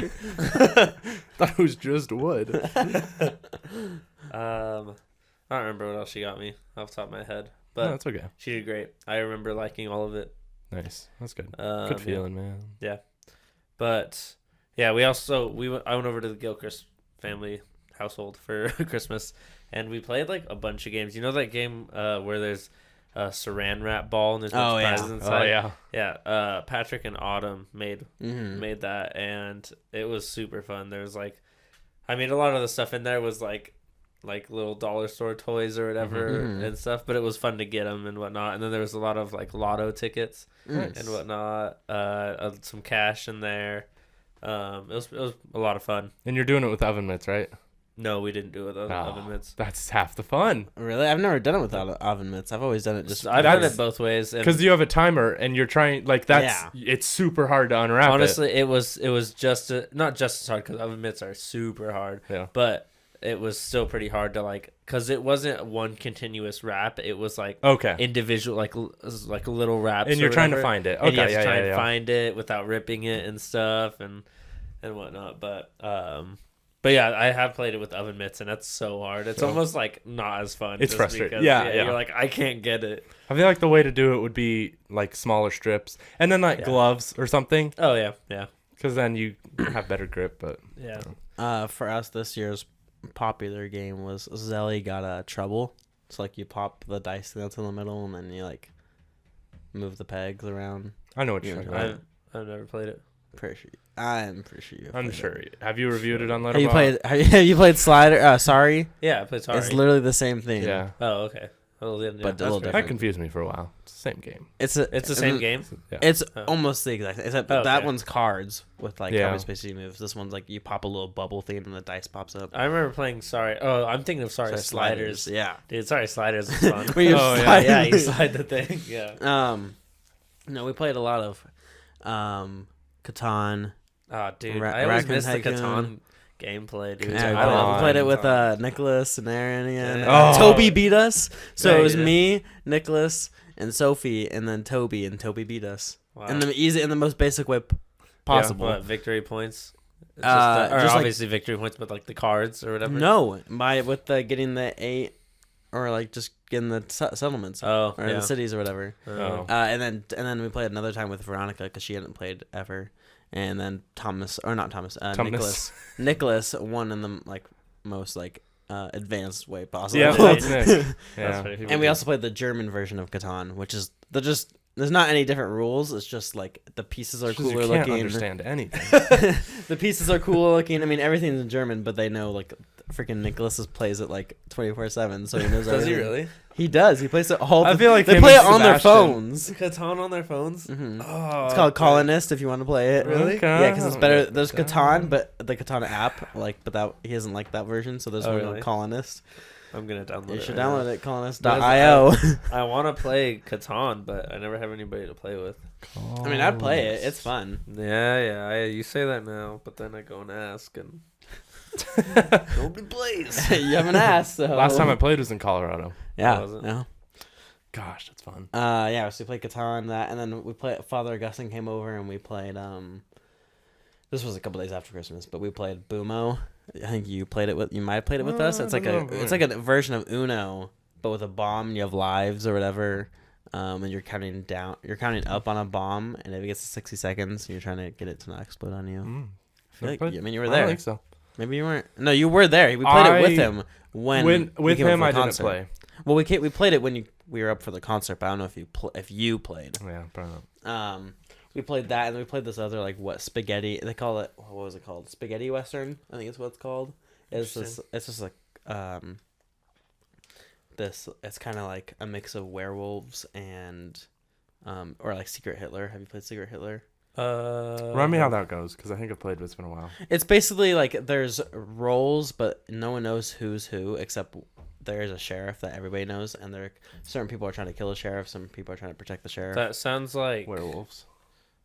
Thought it was just wood. I don't remember what else she got me off the top of my head, No, but that's okay. she did great. I remember liking all of it. Nice. That's good. Yeah. Good feeling, man. But yeah, I went over to the Gilchrist family household for Christmas, and we played like a bunch of games. You know that game where there's a saran wrap ball and there's no prizes inside? Oh yeah. Yeah. Patrick and Autumn made Mm-hmm. that, and it was super fun. There's like, I mean, a lot of the stuff in there was like little dollar store toys or whatever Mhm. and stuff, but it was fun to get them and whatnot. And then there was a lot of like lotto tickets Nice. and whatnot, some cash in there. It was a lot of fun. And you're doing it with oven mitts, right? No, we didn't do it with Oh, oven mitts. That's half the fun. Really? I've never done it without oven mitts. I've always done it just. I've done that's- it both ways. And Because you have a timer and you're trying, like, it's super hard to unwrap honestly, it was just not just as hard because oven mitts are super hard, Yeah. but it was still pretty hard to like, because it wasn't one continuous wrap. It was like Okay. individual, like little wraps. And or you're trying to whatever. find it. And Okay, you have to yeah, try yeah, and yeah. find it without ripping it and stuff and whatnot. But yeah, I have played it with oven mitts, and that's so hard. It's So- almost like not as fun. It's just frustrating. because, Yeah, yeah. You're like, I can't get it. I feel like the way to do it would be, like, smaller strips. And then, like, Yeah. gloves or something. Oh yeah. Because then you have better grip, but... Yeah. For us, this year's popular game was Zelly got a trouble. It's like you pop the dice that's in the middle, and then you like move the pegs around. I know what you're Yeah, talking about. I've never played it. I'm pretty sure you've I'm played sure. it. Have you reviewed it on Letterboxd? Have you played? Have you played Slider? Sorry, Yeah, I played Sorry. it's literally the same thing. Yeah. Oh, okay. Well, then, yeah, But a that's little fair. different. That confused me for a while. It's the same game. It's It's the same game. Yeah. It's Oh. almost the exact same. Except Oh, that okay. one's cards with like Yeah. how many spaces you move. This one's like you pop a little bubble thing and the dice pops up. I remember playing Sorry. Oh, I'm thinking of Sorry Sliders. Yeah. Dude, Sorry Sliders was fun. Where you Oh, yeah. slide- Yeah, you slide the thing. Yeah. No, we played a lot of Catan. Oh, dude, Ra- I always Raccoon miss the Tycoon. Catan gameplay, dude. Yeah, Catan. we played it with Nicholas and Aaron again. Yeah. Oh. Toby beat us. So Yeah, it was he did. me, Nicholas, and Sophie, and then Toby, and Toby beat us Wow. in the most basic way possible. What, victory points? It's Just like- obviously victory points, but like the cards or whatever. No, with the getting the 8, or like just getting the settlements Oh, or yeah. the cities or whatever. Oh. And then we played another time with Veronica because she hadn't played ever, and then Nicholas won in the like most like advanced way possible. Yeah, Right. that's Nick. That's Yeah. pretty And we also played the German version of Catan, which is there's not any different rules. It's just like the pieces are It's just cooler you can't looking. understand anything. The pieces are cool looking. I mean, everything's in German, but they know like freaking Nicholas plays it like 24/7, so he knows. Does he everything. really? He does. He plays it all. I feel like they him play it and on their Sebastian- phones. Catan on their phones? Mhm. Oh, It's called okay. Colonist if you want to play it. Really? Okay. Yeah, because it's better. Oh, There's okay. Catan, but the Catan app, but that he doesn't like that version, so there's Oh, one really? called Colonist. I'm gonna download You it. should right download now. it, colonist.io. I want to play Catan, but I never have anybody to play with. I mean, I'd play it. It's fun. Yeah. You say that now, but then I go and ask, and nobody plays. You haven't asked. So. Last time I played was in Colorado. yeah, was it? yeah. Gosh, that's fun. Yeah, so we played Catan, that, and then we played. Father Augustine came over, and we played. This was a couple days after Christmas, but we played Boomo. I think you might have played it with us. It's like it's like a version of Uno, but with a bomb. And you have lives or whatever, and you're counting down. You're counting up on a bomb, and if it gets to 60 seconds, you're trying to get it to not explode on you. I feel like, I mean, you were I there. don't think so. Maybe you weren't. No, you were there. We played it with him when we with came up him, for the I didn't concert. play. Well, we played it when we were up for the concert, but I don't know if you played. Yeah, probably not. We played that, and then we played this other spaghetti. They call it, what was it called? Spaghetti Western, I think it's what it's called. It's just like this. It's kind of like a mix of werewolves and or like Secret Hitler. Have you played Secret Hitler? Remind me how that goes, because I think I've played, but it's been a while. It's basically like there's roles, but no one knows who's who except there's a sheriff that everybody knows, and certain people are trying to kill the sheriff, some people are trying to protect the sheriff. That sounds like Werewolves.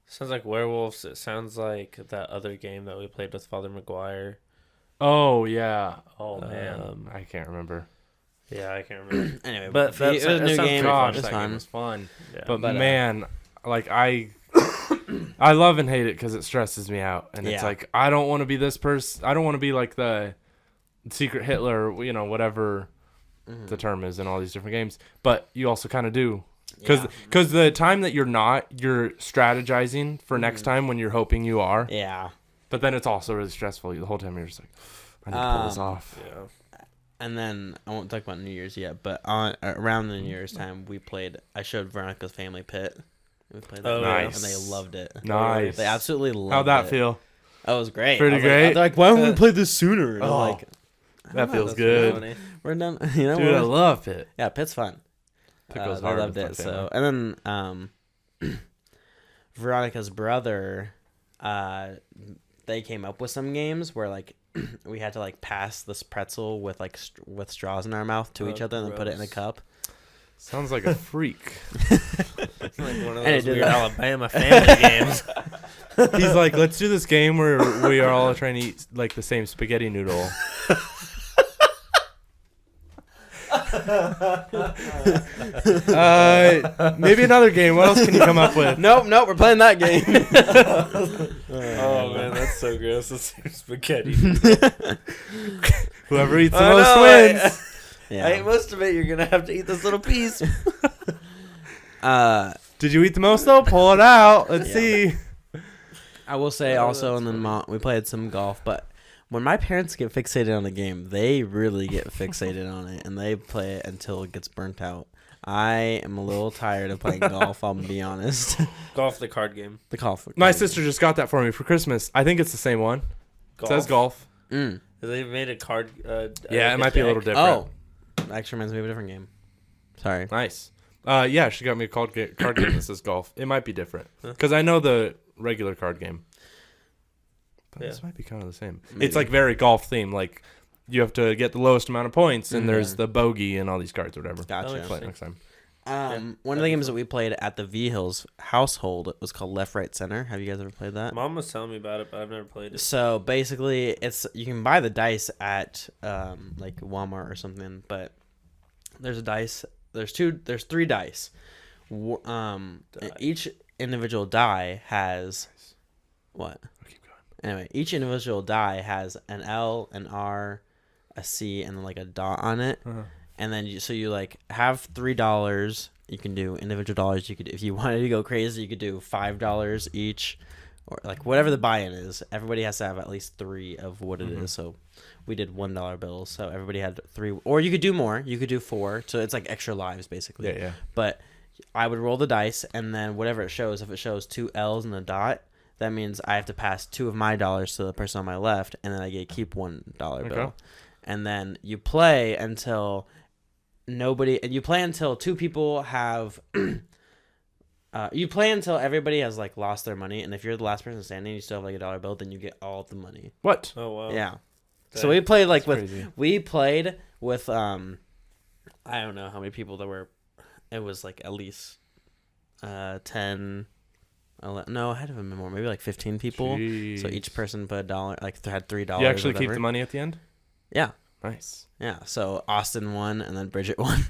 Sounds like werewolves. It sounds like that other game that we played with Father McGuire. Oh yeah. Oh man, Um, I can't remember. Yeah, I can't remember. Anyway, But it was a new game. Gosh, It was that fun. game was fun. Yeah. But But, man, like I love and hate it because it stresses me out, and it's Yeah. like I don't want to be this person. I don't want to be like the secret Hitler, you know, whatever the term is in all these different games. But you also kind of do, because the time that you're not, you're strategizing for next time when you're hoping you are. Yeah. But then it's also really stressful. The whole time you're just like, I need to pull this off. Yeah. And then I won't talk about New Year's yet, but around the New Year's time, I showed Veronica's Family Pit. We played that, Oh, nice. and they loved it. Nice. They absolutely loved it. How'd that feel? Oh, it was great. Pretty I was like- great? they're like, why haven't we played this sooner? And I'm Oh, like, that feels That's good. funny. we're done. You know, Dude, I love it. yeah, Pit's fun. Pit goes They hard loved with it. my So, family. and then Veronica's brother, they came up with some games where like we had to like pass this pretzel with like with straws in our mouth to each other and then put it in a gross. cup. Sounds like a freak. Like one of And it those did weird that. Alabama family games. He's like, let's do this game where we are all trying to eat like the same spaghetti noodle. Maybe another game. What else can you come up with? Nope, we're playing that game. Oh man, that's so gross. The same spaghetti. Whoever eats the I most know, wins. Yeah. I ate most of it. You're gonna have to eat this little piece. Did you eat the most though? Pull it out. Let's Yeah. see. I will say Oh, also, that's and then we played some golf, but when my parents get fixated on a game, they really get fixated on it, and they play it until it gets burnt out. I am a little tired of playing golf, I'll be honest. Golf, the card game. The golf. My sister just got that for me for Christmas. I think it's the same one. It says golf. Mm. They made a card. Yeah, it might be a little different. Oh, actually reminds me of a different game. Sorry. Nice. Yeah, she got me a card game that says golf. It might be different because I know the regular card game. But Yeah. this might be kind of the same. Maybe. It's like very golf themed. Like you have to get the lowest amount of points, and Mhm. there's the bogey and all these cards or whatever. Gotcha. Play it next time. One of the games that we played at the V Hills household was called Left, Right, Center. Have you guys ever played that? Mom was telling me about it, but I've never played it. So basically, it's you can buy the dice at like Walmart or something, but there's a dice. There's 3 dice. Each individual die has what? I'll keep going. Anyway, each individual die has an L, an R, a C, and like a dot on it. And then you like have $3. You can do individual dollars. You could, if you wanted to go crazy, you could do $5 each, or like whatever the buy-in is. Everybody has to have at least 3 of what it is. So we did $1 bills. So everybody had 3, or you could do more. You could do 4. So it's like extra lives basically. Yeah. But I would roll the dice, and then whatever it shows, if it shows 2 L's and a dot, that means I have to pass 2 of my dollars to the person on my left, and then I get to keep $1 bill. Okay. And then you play until you play until 2 people have. You play until everybody has like lost their money, and if you're the last person standing, you still have like a $1 bill, then you get all of the money. What? Oh wow. Yeah. Dang. So we played like That's with crazy. we played with I don't know how many people there were. It was like at least 10, 11, no, I had to have been more, maybe like 15 people. Jeez. So each person put $1, like had $3. You actually or keep whatever. the money at the end? Yeah. Nice. Yeah. So Austin won, and then Bridget won.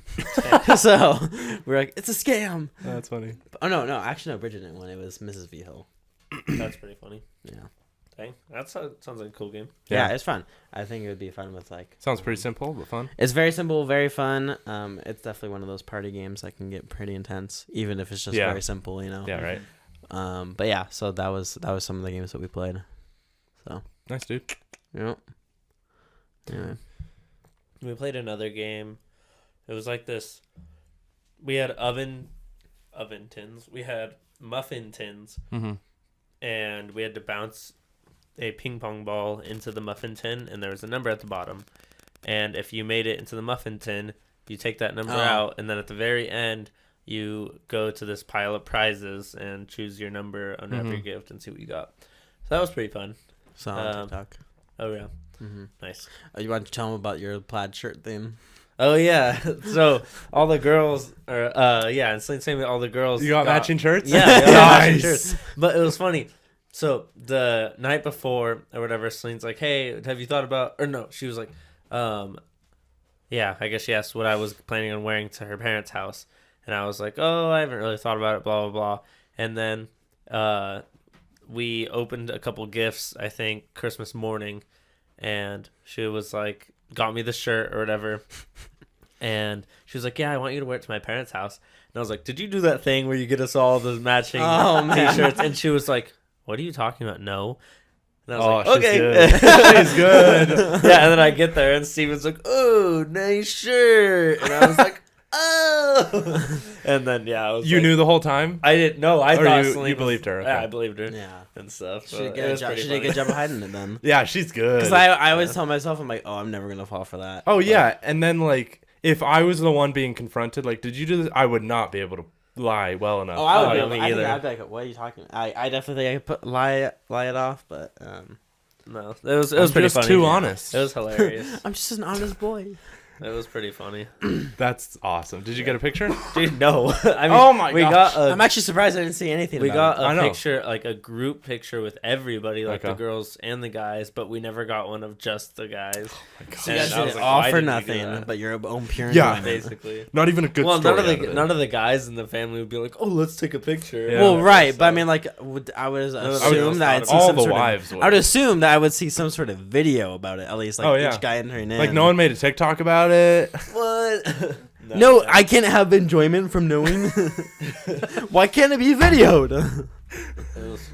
So we're like, it's a scam. That's funny. Oh no, actually no, Bridget didn't win. It was Mrs. V Hill. That's pretty funny. Yeah. Dang, that sounds like a cool game. Yeah, it's fun. I think it would be fun with like. Sounds pretty simple but fun. It's very simple, very fun. It's definitely one of those party games that can get pretty intense, even if it's just Yeah. very simple, you know. Yeah, right. But yeah, so that was some of the games that we played. So. Nice, dude. Yep. Anyway. We played another game. It was like this. We had oven tins. We had muffin tins, Mm-hmm. and we had to bounce a ping pong ball into the muffin tin, and there was a number at the bottom. And if you made it into the muffin tin, you take that number out, and then at the very end, you go to this pile of prizes and choose your number, unwrap your gift, and see what you got. So that was pretty fun. So on TikTok. Oh yeah, Mm-hmm. nice. You want to tell them about your plaid shirt theme? Oh yeah. So all the girls are yeah, and same with all the girls. You got matching shirts? Yeah, they got matching Nice. shirts. But it was funny. So the night before or whatever, Celine's like, "Hey, have you thought about?" Or no, she was like, yeah, I guess she asked what I was planning on wearing to her parents' house, and I was like, "Oh, I haven't really thought about it." Blah blah blah. And then we opened a couple gifts. I think Christmas morning, and she was like, got me the shirt or whatever. And she was like, "Yeah, I want you to wear it to my parents' house." And I was like, "Did you do that thing where you get us all those matching t-shirts?" And she was like, "What are you talking about? No." And I was like, she's "Okay." good. She's good. Yeah, and then I get there and Steven's like, "Oh, nice shirt." And I was like, "Oh." And then yeah, I was You like, knew the whole time? I didn't know. I Or thought you Celine believed her, Yeah, okay. I believed her. Yeah. And stuff. She So did it get a was job. pretty She did a funny. good job of hiding it then. Yeah, she's good. Because I always tell myself, I'm like, oh, I'm never gonna fall for that. Oh yeah, and then like if I was the one being confronted, like, did you do this? I would not be able to lie well enough. Oh, I would Oh, be. yeah, I me think either. I'd be like, what are you talking? I definitely think I could lie it off, but No, it was I'm pretty just funny. too honest. It was hilarious. I'm just an honest boy. It was pretty funny. That's awesome. Did you get a picture? Dude, no. I mean, Oh my we gosh. got I'm actually surprised I didn't see anything. we got about I a know. picture, like a group picture with everybody, like the Okay. girls and the guys, but we never got one of just the guys. it. So And you guys I did was it like, all why for didn't we do nothing, that? but your own pure Yeah. enjoyment. Basically. Not even a good Well, story. none of the guys in the family would be like, "Oh, let's take a picture." Yeah. Well, right, So- but I mean, like, I would assume that I'd see all some the sort wives of. would. I would assume that I would see some sort of video about it, at least, like Oh, yeah. each guy entering in. like no one made a TikTok about it. what? No, I can't have enjoyment from knowing. Why can't it be videoed?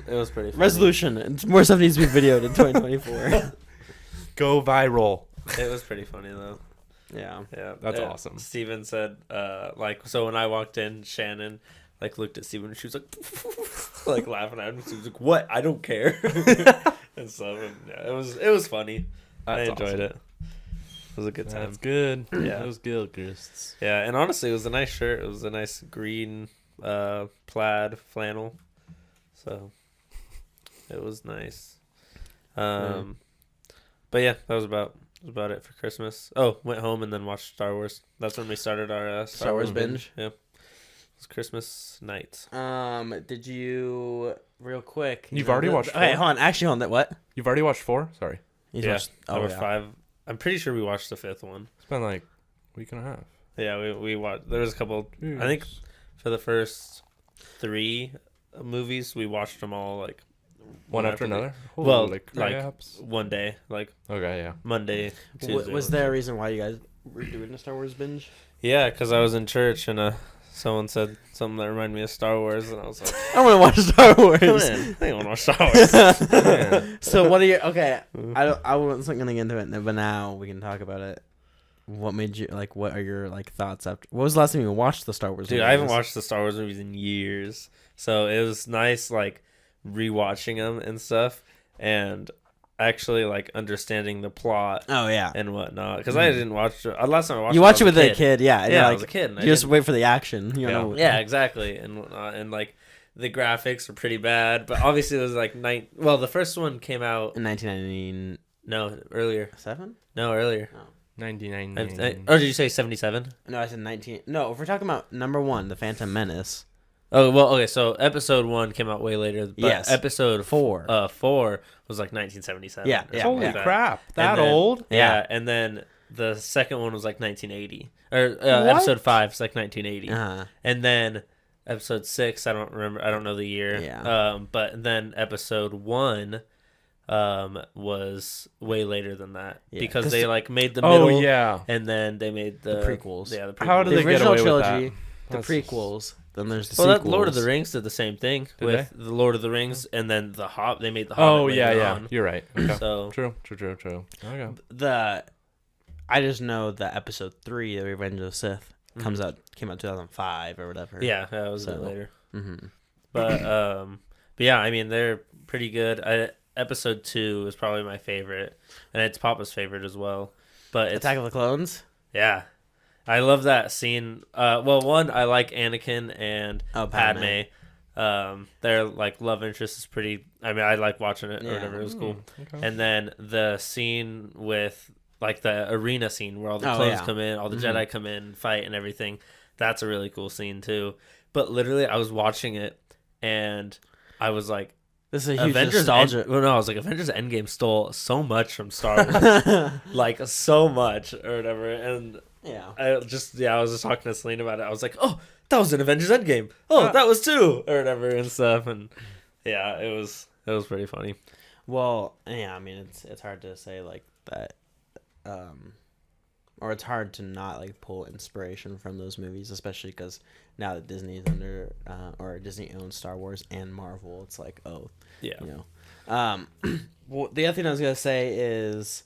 It was pretty funny. Resolution: more stuff needs to be videoed in 2024. Go viral. It was pretty funny though. Yeah. Yeah, That's awesome. Steven said, like, so when I walked in, Shannon, like, looked at Steven and she was like, like, laughing at him. She was like, "What? I don't care." And so, yeah, it was funny. I That's enjoyed awesome. it. It was a good time. That's good. Yeah. That was good, Chris. Yeah, and honestly, it was a nice shirt. It was a nice green plaid flannel. So, it was nice. But yeah, that was about it for Christmas. Oh, went home and then watched Star Wars. That's when we started our Star Wars binge? Yeah, it was Christmas night. Did you real quick? You've already watched Okay, four? hold on. Actually, hold on. What? You've already watched 4? Sorry. He's Yeah, watched- number yeah. 5. I'm pretty sure we watched the 5th one. It's been like a week and a half. Yeah, we watched. There was a couple. I think for the first 3 movies, we watched them all like One after the- another. Well, Holy like craps. one day, like Okay, yeah. Monday, Tuesday. Was there a reason why you guys were doing a Star Wars binge? Yeah, because I was in church and someone said something that reminded me of Star Wars, and I was like, I want to watch Star Wars. "Man, I don't want to watch Star Wars." Man. So what are your okay? I wasn't gonna get into it, but now we can talk about it. What made you like? What are your like thoughts after? What was the last time you watched the Star Wars? Dude, movies? I haven't watched the Star Wars movies in years, so it was nice like rewatching them and stuff, and actually like understanding the plot Oh yeah, and whatnot. Because I didn't watch last time I watched. you it, watch I it was with a kid, yeah. And Yeah, you're I like, was a kid. And I you just didn't- wait for the action. You Yeah. know. Yeah, exactly, and whatnot, and like the graphics were pretty bad, but obviously it was like Well, the first one came out In 1997. No, earlier. 99. Or did you say 77? No, I said 19. No, if we're talking about number 1, The Phantom Menace. Oh well, okay. So episode 1 came out way later. But Yes. episode 4. 4 was like 1977. Yeah, or yeah, something Holy like that. crap. And That then- old? Yeah. Yeah. And then the second one was like 1980, or episode 5 is like 1980, Uh-huh. and then episode 6, I don't remember. I don't know the year. Yeah. But then episode 1 was way later than that, Yeah, because 'cause they like made the Oh, middle, yeah. and then they made the prequels. Yeah, the prequels. How did The they get original away with trilogy, that? the That's- prequels, then there's the Well, sequels. Lord of the Rings did the same thing Did with the Lord of the Rings, and then the Hobbit. They made the Hobbit. Oh, yeah, later yeah. on. You're right. Okay. So True. Okay. I just know that episode 3, The Revenge of the Sith, came out 2005 or whatever. yeah, that was a bit So- later. Mm-hmm. But yeah, I mean they're pretty good. Episode 2 is probably my favorite, and it's Papa's favorite as well. But it's Attack of the Clones. yeah, I love that scene. Well, one, I like Anakin and Oh, Padme. Their like love interest is pretty. I mean, I like watching it or Yeah. whatever. It was cool. Okay. And then the scene with like the arena scene where all the Oh, clones yeah. come in, all the Jedi come in, fight and everything. That's a really cool scene too. But literally, I was watching it and I was like, This is a huge nostalgia. I was like, Avengers Endgame stole so much from Star Wars, like so much or whatever. And Yeah. I was just talking to Celine about it. I was like, oh, that was in Avengers Endgame. Oh, that was too, or whatever and stuff. And yeah, it was pretty funny. Well, yeah, I mean, it's hard to say like that, or it's hard to not like pull inspiration from those movies, especially because now that Disney's under, or Disney owns Star Wars and Marvel, it's like, oh, Yeah. you know. Well, the other thing I was gonna say is,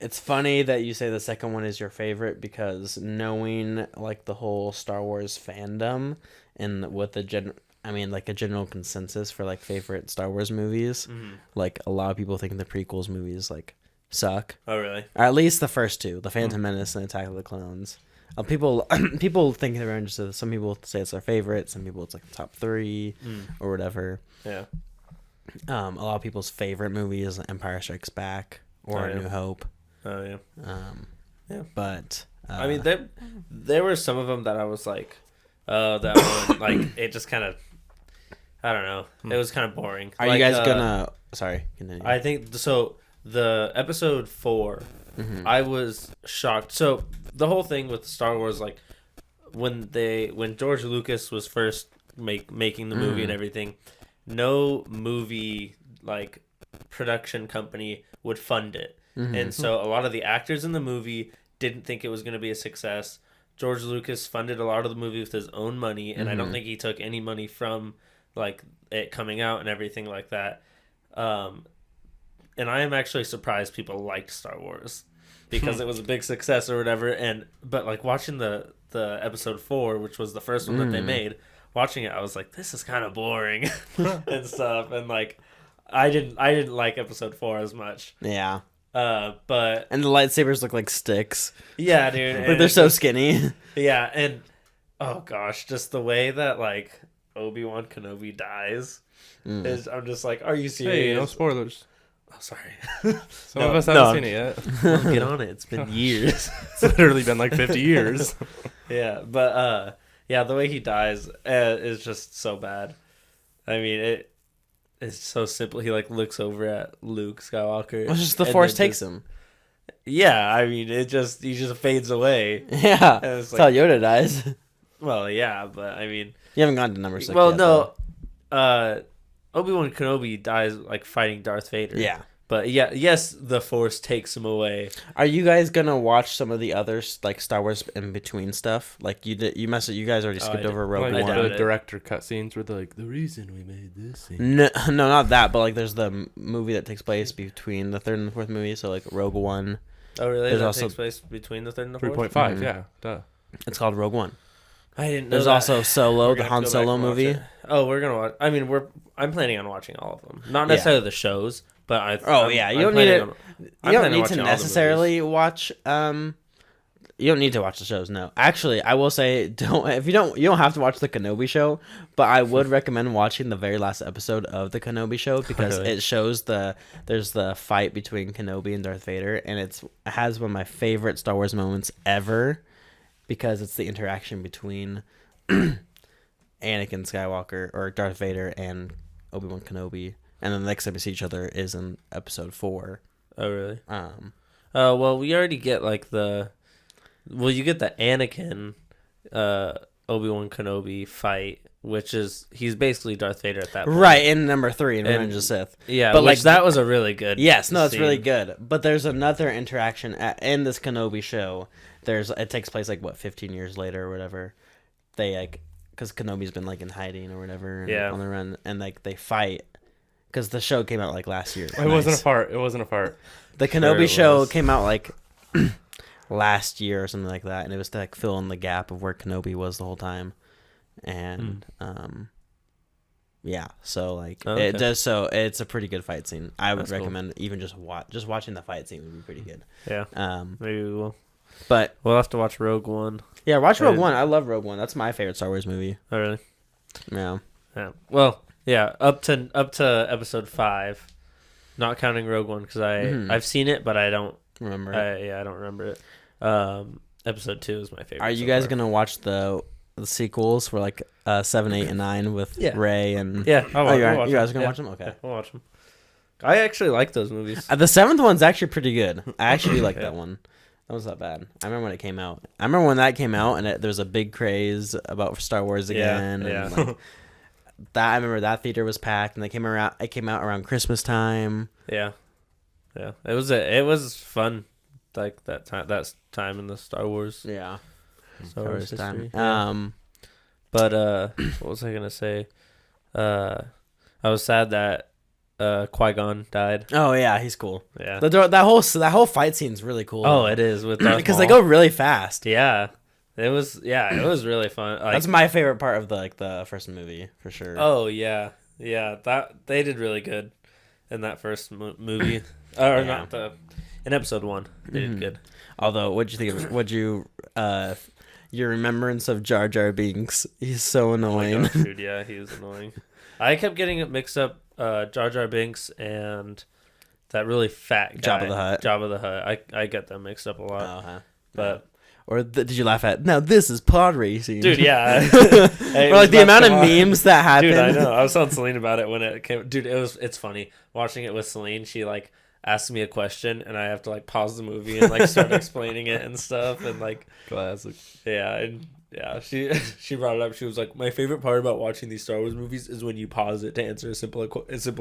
it's funny that you say the second one is your favorite because knowing like the whole Star Wars fandom and what a general consensus for like favorite Star Wars movies, like a lot of people think the prequels movies like suck. Oh, really? Or at least the first two, The Phantom Menace and Attack of the Clones. People think they're interested. Some people say it's their favorite. Some people it's like the top 3 or whatever. Yeah. A lot of people's favorite movie is Empire Strikes Back or Oh, yeah. New Hope. Oh, yeah. Yeah. But I mean, there were some of them that I was like, that one, like, it just kind of, I don't know. It was kind of boring. are like, you guys gonna? Sorry, continue. I think so. The episode 4, I was shocked. So the whole thing with Star Wars, like when George Lucas was first making the movie and everything, no movie like production company would fund it, and so a lot of the actors in the movie didn't think it was going to be a success. George Lucas funded a lot of the movie with his own money, and I don't think he took any money from like it coming out and everything like that. And I am actually surprised people liked Star Wars because it was a big success or whatever. But like watching the episode 4, which was the first one that they made, watching it, I was like, this is kind of boring and stuff. And like, I didn't like episode 4 as much. Yeah. But And the lightsabers look like sticks. yeah, dude, Like they're so skinny. yeah, and oh gosh, just the way that like Obi-Wan Kenobi dies is, I'm just like, are you serious? Hey, no spoilers. Oh, sorry. Some of us haven't seen it yet. Well, get on it. It's been years. It's literally been like 50 years. Yeah, but yeah, the way he dies is just so bad. I mean, it's so simple. He like looks over at Luke Skywalker. It's just the and Force then takes him. Yeah, I mean, he just fades away. Yeah. And it's That's how like, Yoda dies. well, yeah, but I mean, You haven't gone to number 6 well, yet, no, though. Obi-Wan Kenobi dies like fighting Darth Vader. Yeah. But yeah, yes, the Force takes him away. Are you guys gonna watch some of the other like Star Wars in between stuff? Like you did, you guys already skipped over Rogue Like I doubt One. the it. director cutscenes were like, the reason we made this scene. No, not that. But like, there's the movie that takes place between the third and the fourth movie. So like Rogue One. Oh, really? There's That also- takes place between the third and the fourth? 3.5, yeah. Duh. It's called Rogue One. I didn't know There's that. also Solo, We're the gonna have Han to go back Solo and watch movie. it. Oh, we're gonna watch. I mean, I'm planning on watching all of them. Not necessarily the shows, but I'm You don't need to necessarily watch. You don't need to watch the shows. No, actually, I will say you don't have to watch the Kenobi show, but I would recommend watching the very last episode of the Kenobi show because Really? it shows there's the fight between Kenobi and Darth Vader, and it has one of my favorite Star Wars moments ever because it's the interaction between Anakin Skywalker or Darth Vader and Obi-Wan Kenobi, and then the next time we see each other is in episode 4. Oh, really? Well, we already get like you get the Anakin, Obi-Wan Kenobi fight, which is he's basically Darth Vader at that point. right in number 3 in And- Revenge of the Sith. Yeah, But, but like like, that was a really good. Yes, no, it's really scene. good. But there's another interaction in this Kenobi show. It takes place like 15 years later or whatever. They like because Kenobi's been like in hiding or whatever, and Yeah. on the run, and like they fight because the show came out like last year. It wasn't a fart. It wasn't a fart. The Sure Kenobi it show was. came out like last year or something like that, and it was to like fill in the gap of where Kenobi was the whole time, and yeah, so like Oh, it okay. does. So it's a pretty good fight scene. I would That's cool. recommend even just watching the fight scene would be pretty good. Yeah, maybe we will. But We'll have to watch Rogue One. yeah, watch I Rogue didn't- One. I love Rogue One. That's my favorite Star Wars movie. Oh, really? Yeah. Yeah. Well, yeah. Up to episode 5, not counting Rogue One because I've seen it, but I don't. remember. I don't remember it. Episode 2 is my favorite. Are you so guys far. gonna watch the sequels for like 7, 8, and 9 with Yeah. Ray and? Yeah, Oh, you watch guys are them. gonna Yeah. watch them? Okay. Yeah, we'll watch them. I actually like those movies. The 7th one's actually pretty good. I actually do like Yeah. that one. That was not bad. I remember when it came out. I remember when that came out, and there was a big craze about Star Wars again. Yeah. And like, that I remember that theater was packed, and they came around. It came out around Christmas time. Yeah, yeah. It was fun, like that time in the Star Wars. Yeah. Star Wars time. history. Yeah. But what was I gonna say? I was sad that Qui-Gon died. Oh yeah, he's cool. Yeah. That whole fight scene's really cool. Oh, it is with Darth because they Maul. go really fast. Yeah. It was really fun. Like, That's my favorite part of the first movie for sure. oh yeah, yeah. That they did really good in that first movie, or Yeah. not in episode 1. They did good. Although, what'd you think of? Your remembrance of Jar Jar Binks? He's so Oh my annoying. gosh, dude, yeah, he was annoying. I kept getting it mixed up. Jar Jar Binks and that really fat guy, Jabba the Hutt. Jabba the Hutt. I get them mixed up a lot. Oh, huh. But Or did you laugh at? Now this is pod racing, dude, yeah. Or like the amount of memes that happen. Dude, I know. I was telling Celine about it when it came. Dude, it's funny watching it with Celine. She like asks me a question and I have to like pause the movie and like start explaining it and stuff and like Classic. yeah and yeah she brought it up. She was like, my favorite part about watching these Star Wars movies is when you pause it to answer a simple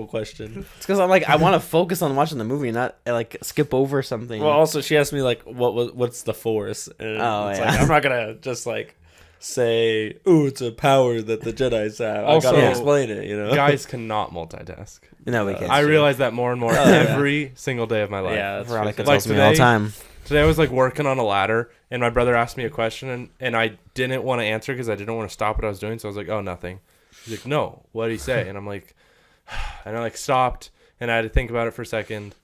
question. It's because I'm like I want to focus on watching the movie, not like skip over something. Well, also she asked me like what's the Force, and Oh, it's yeah. like I'm not gonna just like say, "Ooh, it's a power that the Jedi's have." Also, I gotta explain it, you know. Guys cannot multitask. no, we can't. I true. realize that more and more Oh, yeah. every single day of my life. Yeah, that's Veronica true. Like tells me all the today- time. Today I was like working on a ladder, and my brother asked me a question, and I didn't want to answer because I didn't want to stop what I was doing. So I was like, "Oh, nothing." He's like, "No, what did he say?" And I'm like, and I like stopped, and I had to think about it for a second,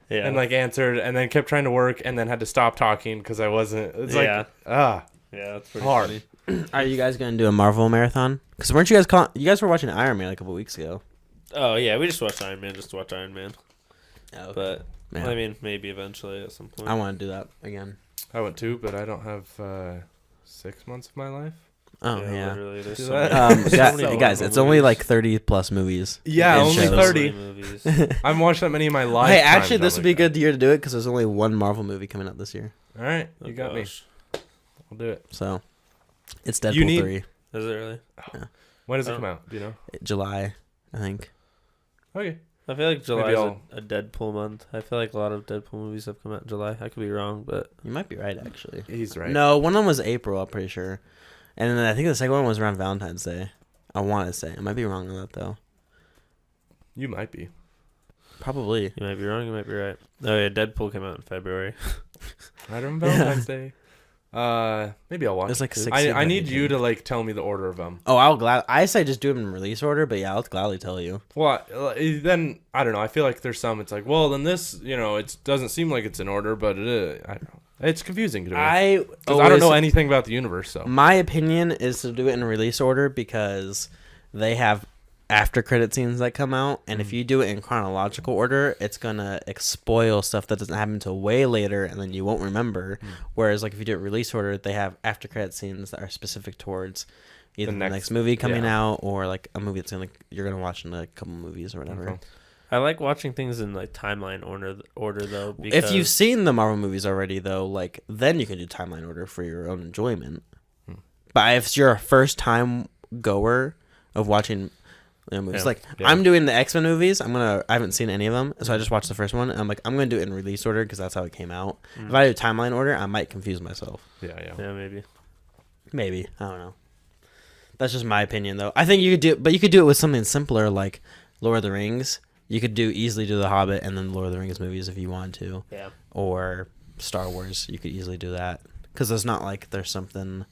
Yeah, and like answered, and then kept trying to work, and then had to stop talking because I wasn't. It's like Yeah. ah, yeah, that's pretty hard. funny. Are you guys gonna do a Marvel marathon? Because weren't you guys you guys were watching Iron Man a couple weeks ago? Oh yeah, we just watched Iron Man just to watch Iron Man, Oh, but yeah. I mean maybe eventually at some point. I want to do that again. I went too, but I don't have 6 months of my life. Oh yeah. Literally, there's Do so that. many- Guys, so many guys, Marvel it's only movies. like 30 plus movies. Yeah, It only shows. 30. movies. I haven't watched that many in my life. Hey, actually, this would be a good year to do it because there's only one Marvel movie coming out this year. All right, Oh, you got me. gosh. I'll do it. So it's Deadpool You need- 3, Is it really? When does it Oh. come out? Do you know? July, I think. Okay. I feel like July is I'll- a Deadpool month. I feel like a lot of Deadpool movies have come out in July. I could be wrong, but You might be right, actually. He's right. No, one of them was April, I'm pretty sure. And then I think the second one was around Valentine's Day. I want to say. I might be wrong on that, though. You might be. Probably. you might be wrong. You might be right. Oh yeah, Deadpool came out in February. Right on Valentine's Day. Maybe I'll watch. It's like it. 6. I need you to like tell me the order of them. Oh, I say just do them in release order, but yeah, I'll gladly tell you. Well, then I don't know. I feel like there's some. It's like, well, then this, it doesn't seem like it's in order, but it is. I don't know. It's confusing to me. 'Cause I don't know anything about the universe, so. My opinion is to do it in release order because they have after credit scenes that come out, and if you do it in chronological order, it's gonna spoil stuff that doesn't happen until way later, and then you won't remember. Whereas, like if you do it release order, they have after credit scenes that are specific towards either the next movie coming out or like a movie that's you're gonna watch in a couple movies or whatever. Okay. I like watching things in like timeline order though. Because If you've seen the Marvel movies already, though, like then you can do timeline order for your own enjoyment. But if you're a first time goer of watching movies, like I'm doing the X-Men movies, I haven't seen any of them, so I just watched the first one. And I'm like, I'm gonna do it in release order because that's how it came out. If I do timeline order, I might confuse myself. Yeah. yeah, maybe. Maybe, I don't know. That's just my opinion, though. I think you could do it, but you could do it with something simpler like Lord of the Rings. You could easily do The Hobbit and then Lord of the Rings movies if you wanted to. Yeah. Or Star Wars, you could easily do that. Because it's not like there's something...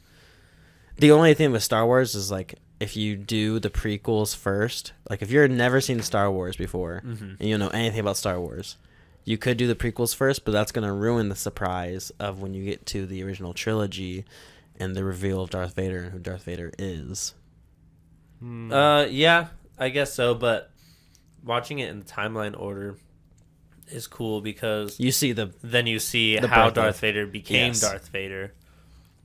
The only thing with Star Wars is, like, if you do the prequels first, like, if you've never seen Star Wars before, and you don't know anything about Star Wars, you could do the prequels first, but that's going to ruin the surprise of when you get to the original trilogy and the reveal of Darth Vader and who Darth Vader is. Yeah, I guess so. But watching it in timeline order, is cool because You see the then you see The how birth of- Darth Vader became Yes. Darth Vader.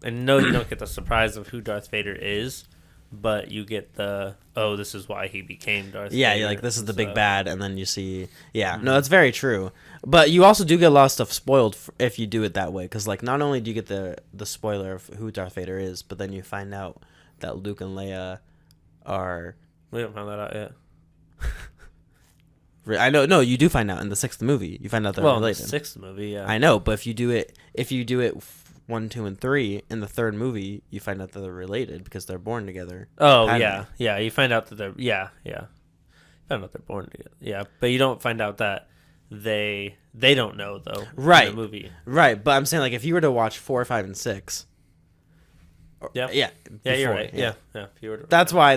And no, you don't get the surprise of who Darth Vader is, but you get the, oh, this is why he became Darth yeah, Vader. you're like this is the and big stuff. bad, and then you see no, Mhm. that's very true. But you also do get a lot of stuff spoiled if you do it that way, because like not only do you get the spoiler of who Darth Vader is, but then you find out that Luke and Leia are. We haven't found that out yet. I know, no, you do find out in the 6th movie. You find out they're Well, in the related. 6th movie, yeah. I know, but if you do it 1, 2, and 3 in the 3rd movie, you find out that they're related because they're born together. Oh, Padme. yeah. You find out that they're, yeah. You find out they're born together. Yeah, but you don't find out that they don't know, though. Right. In the movie. Right, but I'm saying like if you were to watch 4, 5, and 6. Yeah. Yeah. Yeah, you're before, right. Yeah. If you were to, That's why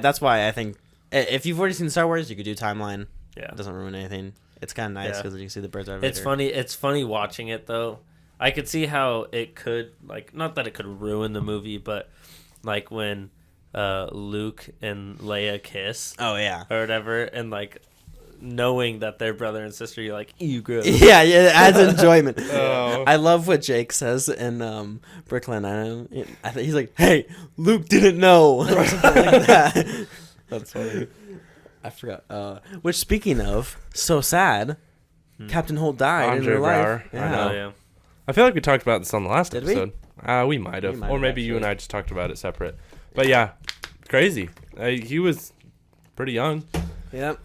I think if you've already seen Star Wars, you could do timeline. yeah. It doesn't ruin anything. It's kind of nice Yeah. because you see the birds are It's funny. It's funny watching it though. I could see how it could not that it could ruin the movie, but like when Luke and Leia kiss Oh yeah. or whatever, and like knowing that they're brother and sister, you're like, you gross. Yeah, it adds enjoyment. Oh. I love what Jake says in Brooklyn. I think he's like, "Hey, Luke didn't know," or something like that. That's funny. I forgot. Which, speaking of, so sad. Captain Holt died in Andre real life. Braugher. I Yeah. know. Oh yeah. I feel like we talked about this on the last Did we? episode. We might have. We might Or have, maybe you and actually. I just talked about it separate. But yeah, crazy. He was pretty young. Yeah.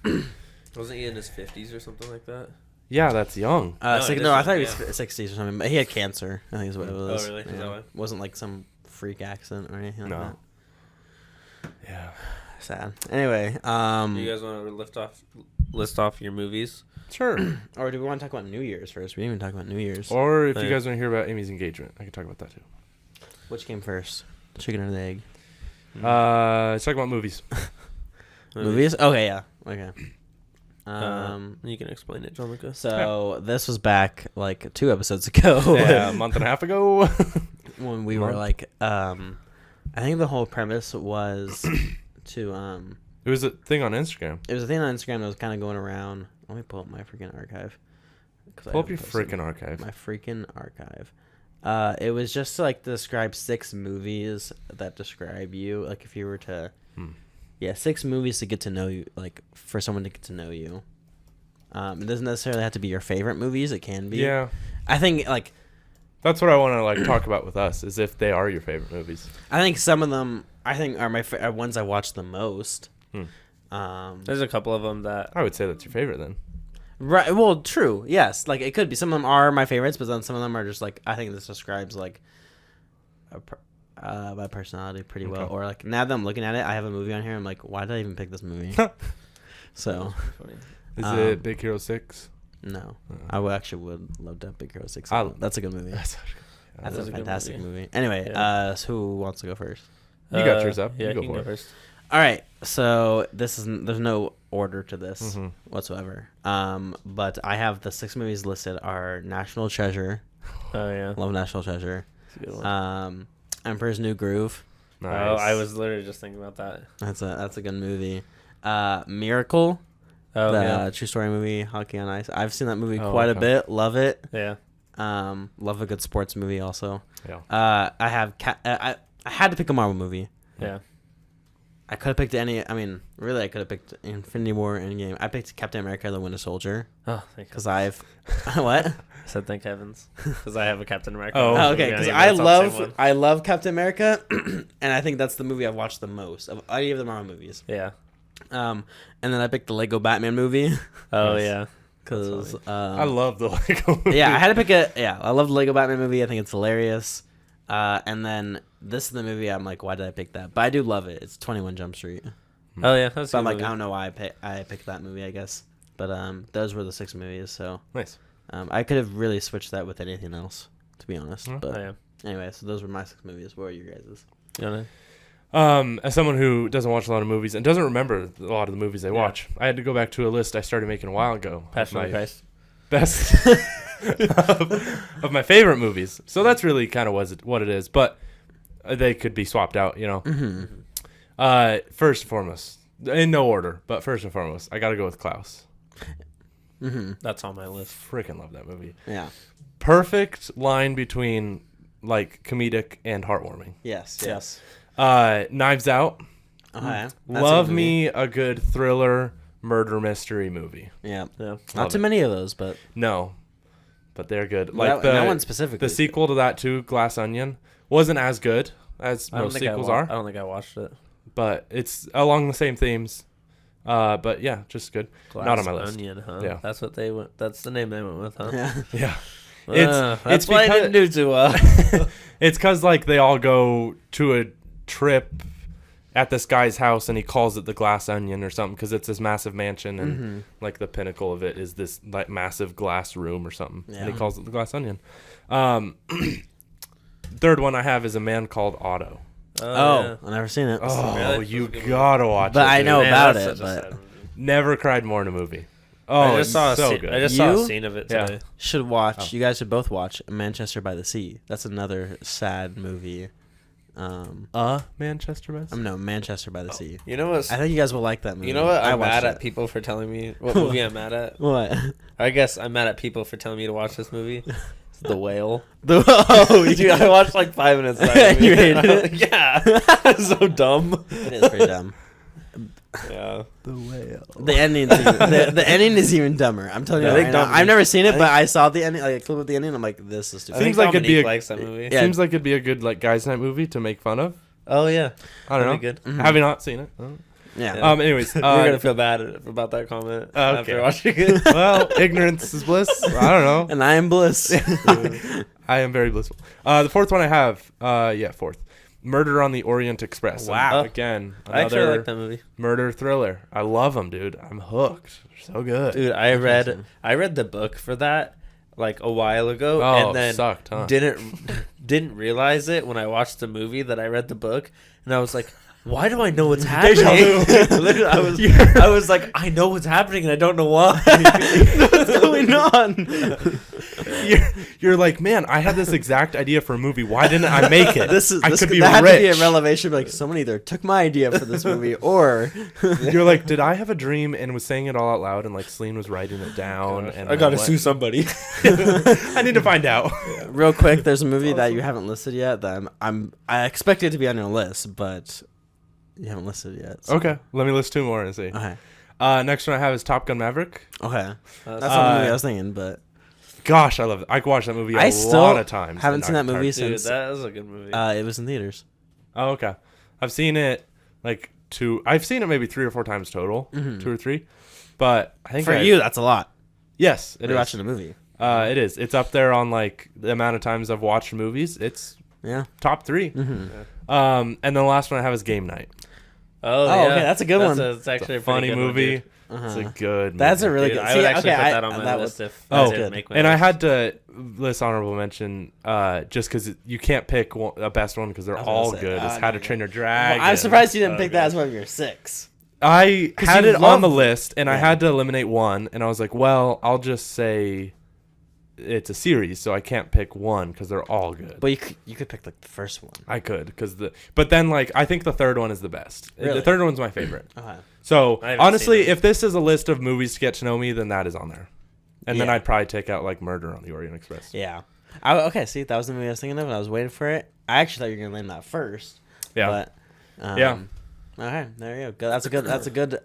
Wasn't he in his 50s or something like that? Yeah, that's young. No, it I isn't, thought he was yeah. 60s or something, but he had cancer. I think is what it was. really? Is that why? Wasn't like some freak accident or anything like No. that. Yeah. Sad. Anyway, Do you guys want to list off your movies? Sure. or do we want to talk about New Year's first? We didn't even talk about New Year's. Or if you Yeah. guys want to hear about Amy's engagement, I can talk about that too. Which came first? The chicken or the egg? Let's talk about movies. Movies? Okay, yeah. Okay. You can explain it, Gianluca. So this was back like 2 episodes ago. Yeah, a month and a half ago. when we were like, I think the whole premise was to It was a thing on Instagram. it was a thing on Instagram that was kind of going around. Let me pull up my freaking archive. 'Cause I Pull up haven't your posted freaking archive. My freaking archive. It was just to like describe 6 movies that describe you. Like if you were to, yeah, 6 movies to get to know you. Like for someone to get to know you. It doesn't necessarily have to be your favorite movies. It can be. Yeah. I think like That's what I want to like talk about with us, is if they are your favorite movies. I think some of them are my are ones I watch the most. There's a couple of them that I would say that's your favorite then. Right. Well, true. Yes. Like it could be. Some of them are my favorites, but then some of them are just like I think this describes like my personality pretty well. Okay. Or like now that I'm looking at it, I have a movie on here. I'm like, why did I even pick this movie? So funny. Is Um, it Big Hero 6? no, I would love to have Big Hero 6. I- That's a good movie. That's That a is a good fantastic movie. movie. Anyway, Yeah. so who wants to go first? You got yours up. Yeah, You go can for go it. first. All right. So there's no order to this Mhm. whatsoever. But I have the 6 movies listed are National Treasure. Oh yeah, Love National Treasure. that's a good one. Emperor's New Groove. Nice. Oh, I was literally just thinking about that. That's a good movie. Miracle, Oh the yeah, true story movie, Hockey on Ice. I've seen that movie Oh, quite a okay. bit. Love it. yeah. Love a good sports movie also. Yeah. I have I had to pick a Marvel movie. Yeah. I could have picked any. I mean, really, I could have picked Infinity War, Endgame. I picked Captain America: The Winter Soldier Oh, thank because I've what? I said thank heavens because I have a Captain America. Oh, Oh, okay, Yeah, because yeah, I that's not the same one. love Captain America, and I think that's the movie I've watched the most of any of the Marvel movies. Yeah. And then I picked the Lego Batman movie Oh Nice. yeah. because I love the Lego movie. yeah, I had to pick a I love the Lego Batman movie. I think it's hilarious. And then this is the movie I'm like, why did I pick that? But I do love it. It's 21 Jump Street. Oh yeah. That's So a I'm good like, movie. I don't know why I picked that movie. I guess, but those were the 6 movies. So Nice. I could have really switched that with anything else, to be honest. Oh, But Oh yeah. anyway, so those were my 6 movies. What were your guys's? You wanna? As someone who doesn't watch a lot of movies and doesn't remember a lot of the movies they watch, I had to go back to a list I started making a while ago. of Passion of my Christ. best of my favorite movies. So that's really kind of what it is, but they could be swapped out, you know. Mm-hmm. First and foremost, in no order, but first and foremost, I got to go with Klaus. Mm-hmm. That's on my list. Freaking love that movie. Yeah. Perfect line between like comedic and heartwarming. Yes. Yes. Knives Out. Okay. That's a Love good movie. me a good thriller murder mystery movie. Yeah. Yeah. Not Love too it. many of those, but No, but they're good. that, Like that one specifically. the sequel to that too, Glass Onion, wasn't as good as I don't most think sequels I are, don't think I watched it. but it's along the same themes. But yeah, just good. Not on my list. Onion, huh? Yeah. That's what they went. That's the name they went with, huh? Yeah. Yeah, That's it's why I because- didn't do too well. it's because like they all go to a trip at this guy's house, and he calls it the Glass Onion or something because it's this massive mansion, and like the pinnacle of it is this like massive glass room or something, and he Yeah. calls it the Glass Onion. Third one I have is A Man Called Otto. Oh, I've never seen it. Oh, Really? you That's a good gotta watch But it. I dude. know Man, about that's it, such a but sad movie. Never cried more in a movie. Oh, I it's just saw so a good. I just saw You? a scene of it Yeah. today. should watch. Oh. You guys should both watch Manchester by the Sea. That's another sad movie. Manchester Best. No, Manchester by the Sea. You know what? I think you guys will like that movie. You know what? I I'm watched mad it. at people for telling me what movie I'm mad at. What? I guess I'm mad at people for telling me to watch this movie. It's The Whale. Oh, Dude, I watched like 5 minutes of that movie. You hated it? Yeah. It's so dumb. It is pretty dumb. Yeah. The whale. The ending. The ending is even dumber. I'm telling you. I Right think now. Dominique- I've never seen I it, think- but I saw the ending, like a clip of the ending. I'm like, this is I stupid. Seems think like it'd be Dominique a- likes that movie. Yeah. Seems like it'd be a good like guys' night movie to make fun of. Oh yeah. I don't know. That'd be good. Mhm. Have you not seen it? Oh. Yeah. Anyways, You're gonna feel bad about that comment after watching it. well, ignorance is bliss. I don't know. And I am bliss. I am very blissful. The fourth one I have, fourth, Murder on the Orient Express. Wow. Again, I actually another like that movie. murder thriller. I love them, dude. I'm hooked. They're so good. Dude, I read the book for that like a while ago, Oh, and then sucked, huh? didn't realize it when I watched the movie that I read the book, and I was like, why do I know what's happening? Literally, I was like, I know what's happening, and I don't know why. What's going on? You're like, man, I had this exact idea for a movie. Why didn't I make it? I could be that had to be a rich. revelation. Like someone either took my idea for this movie, or You're like, did I have a dream and was saying it all out loud, and like Celine was writing it down? And I gotta what? sue somebody. I need to find out. real quick, there's a movie that you haven't listed yet that I expect it to be on your list, but you haven't listed it yet. So. Okay, let me list two more and see. Okay. Next one I have is Top Gun Maverick. Okay. That's not Uh, the movie I was thinking, but Gosh, I love it. I could watch that movie a I lot still of times. haven't and seen that I'm movie tired. Dude, since that is a good movie. it was in theaters. Oh, okay. I've seen it like I've seen it maybe 3 or 4 times total, 2 or 3. But I think For you, that's a lot. yes, it You're is. watching a movie. It is. It's up there on like the amount of times I've watched movies. It's Yeah. top 3. Mm-hmm. And then the last one I have is Game Night. oh, okay, that's a good one. It's It's actually a a pretty funny good one, movie. dude. It's a good. That's a movie. really Dude, good. I would See, actually okay, put that on my that list was- if Oh, I didn't make my and I list. had to list honorable mention just because you can't pick a best one because they're I was gonna all say, good. It's no, How to no. Train Your Dragon. I'm surprised you didn't So pick that good. as one of your 6. I 'Cause had you it on love- the list, and I Yeah. had to eliminate one, and I was like, well, I'll just say it's a series, so I can't pick one because they're all good. But you could pick like the first one. I could but then like I think the third one is the best. Really? The third one's my favorite. Okay. So I haven't honestly, seen it. if this is a list of movies to get to know me, then that is on there, and then Yeah. I'd probably take out like Murder on the Orient Express. Yeah. Okay, see, that was the movie I was thinking of, and I was waiting for it. I actually thought you were gonna name that first. Yeah. But, Yeah. Okay, there you go. That's a good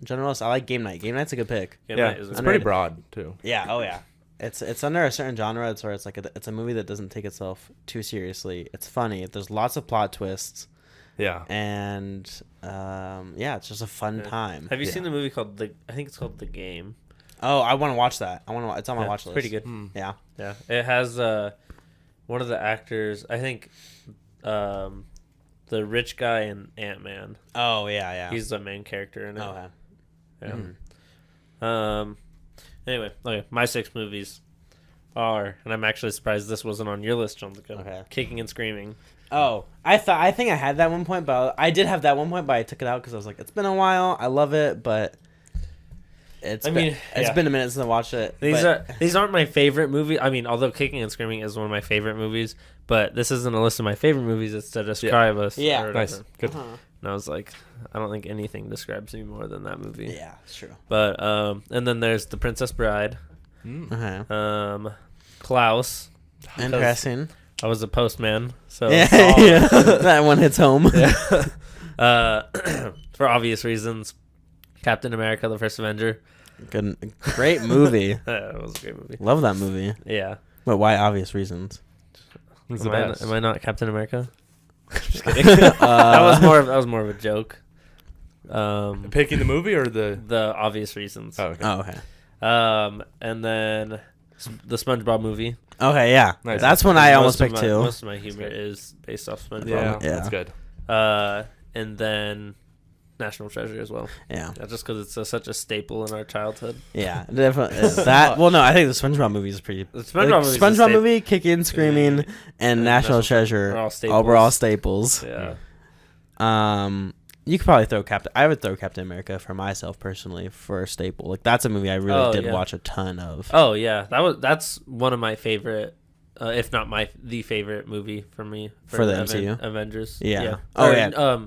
general list. I like Game Night. Game Night's a good pick. Game Yeah, Night is it's a- pretty underrated. broad too. Yeah. Oh yeah. It's under a certain genre. It's where it's like it's a movie that doesn't take itself too seriously. It's funny. There's lots of plot twists, Yeah. and yeah, it's just a fun time. Have you Yeah. seen the movie called I think it's called The Game. Oh, I want to watch that. It's on my Yeah, watch list. Pretty good. Hmm. Yeah. Yeah, it has one of the actors. I think the rich guy in Ant-Man. Oh yeah, yeah. He's the main character in it. okay. Yeah. Mhm. Anyway, okay. My 6 movies are, and I'm actually surprised this wasn't on your list, Gianluca. Okay. Kicking and Screaming. Oh, I think I had that one point, but I did have that one point, but I took it out because I was like, it's been a while. I love it, but it's I been, mean, it's yeah. been a minute since I watched it. These aren't my favorite movie. I mean, although Kicking and Screaming is one of my favorite movies, but this isn't a list of my favorite movies. It's to describe us. Yeah. or Nice. whatever. Good. And I was like, I don't think anything describes me more than that movie. Yeah, it's true. But and then there's The Princess Bride. Okay. Klaus. Interesting. I was a postman, so Yeah, that one hits home. for obvious reasons. Captain America: The First Avenger. Good, great movie. It was a great movie. Love that movie. Yeah. But why obvious reasons? Who's the Am best? I not Captain America? Just kidding. that was more of a joke. Picking the movie or the? The obvious reasons. Oh, okay. Oh, okay. And then the SpongeBob movie. Okay, yeah. Nice. That's one I almost Most of picked my- too. Most of my humor is based off SpongeBob. Yeah, Yeah. that's good. And then National Treasure as well. Yeah. Just because it's such a staple in our childhood. Yeah, definitely. That. Well, no, I think the SpongeBob movie is pretty. The SpongeBob movie. SpongeBob movie, Kickin', Screaming, and National Treasure. Are all All staples. Yeah. You could probably throw Captain. I would throw Captain America for myself personally for a staple. Like that's a movie I really did watch a ton of. Oh yeah, that's one of my favorite, if not the favorite movie for me For the MCU? Avengers. Yeah. Oh Or, yeah.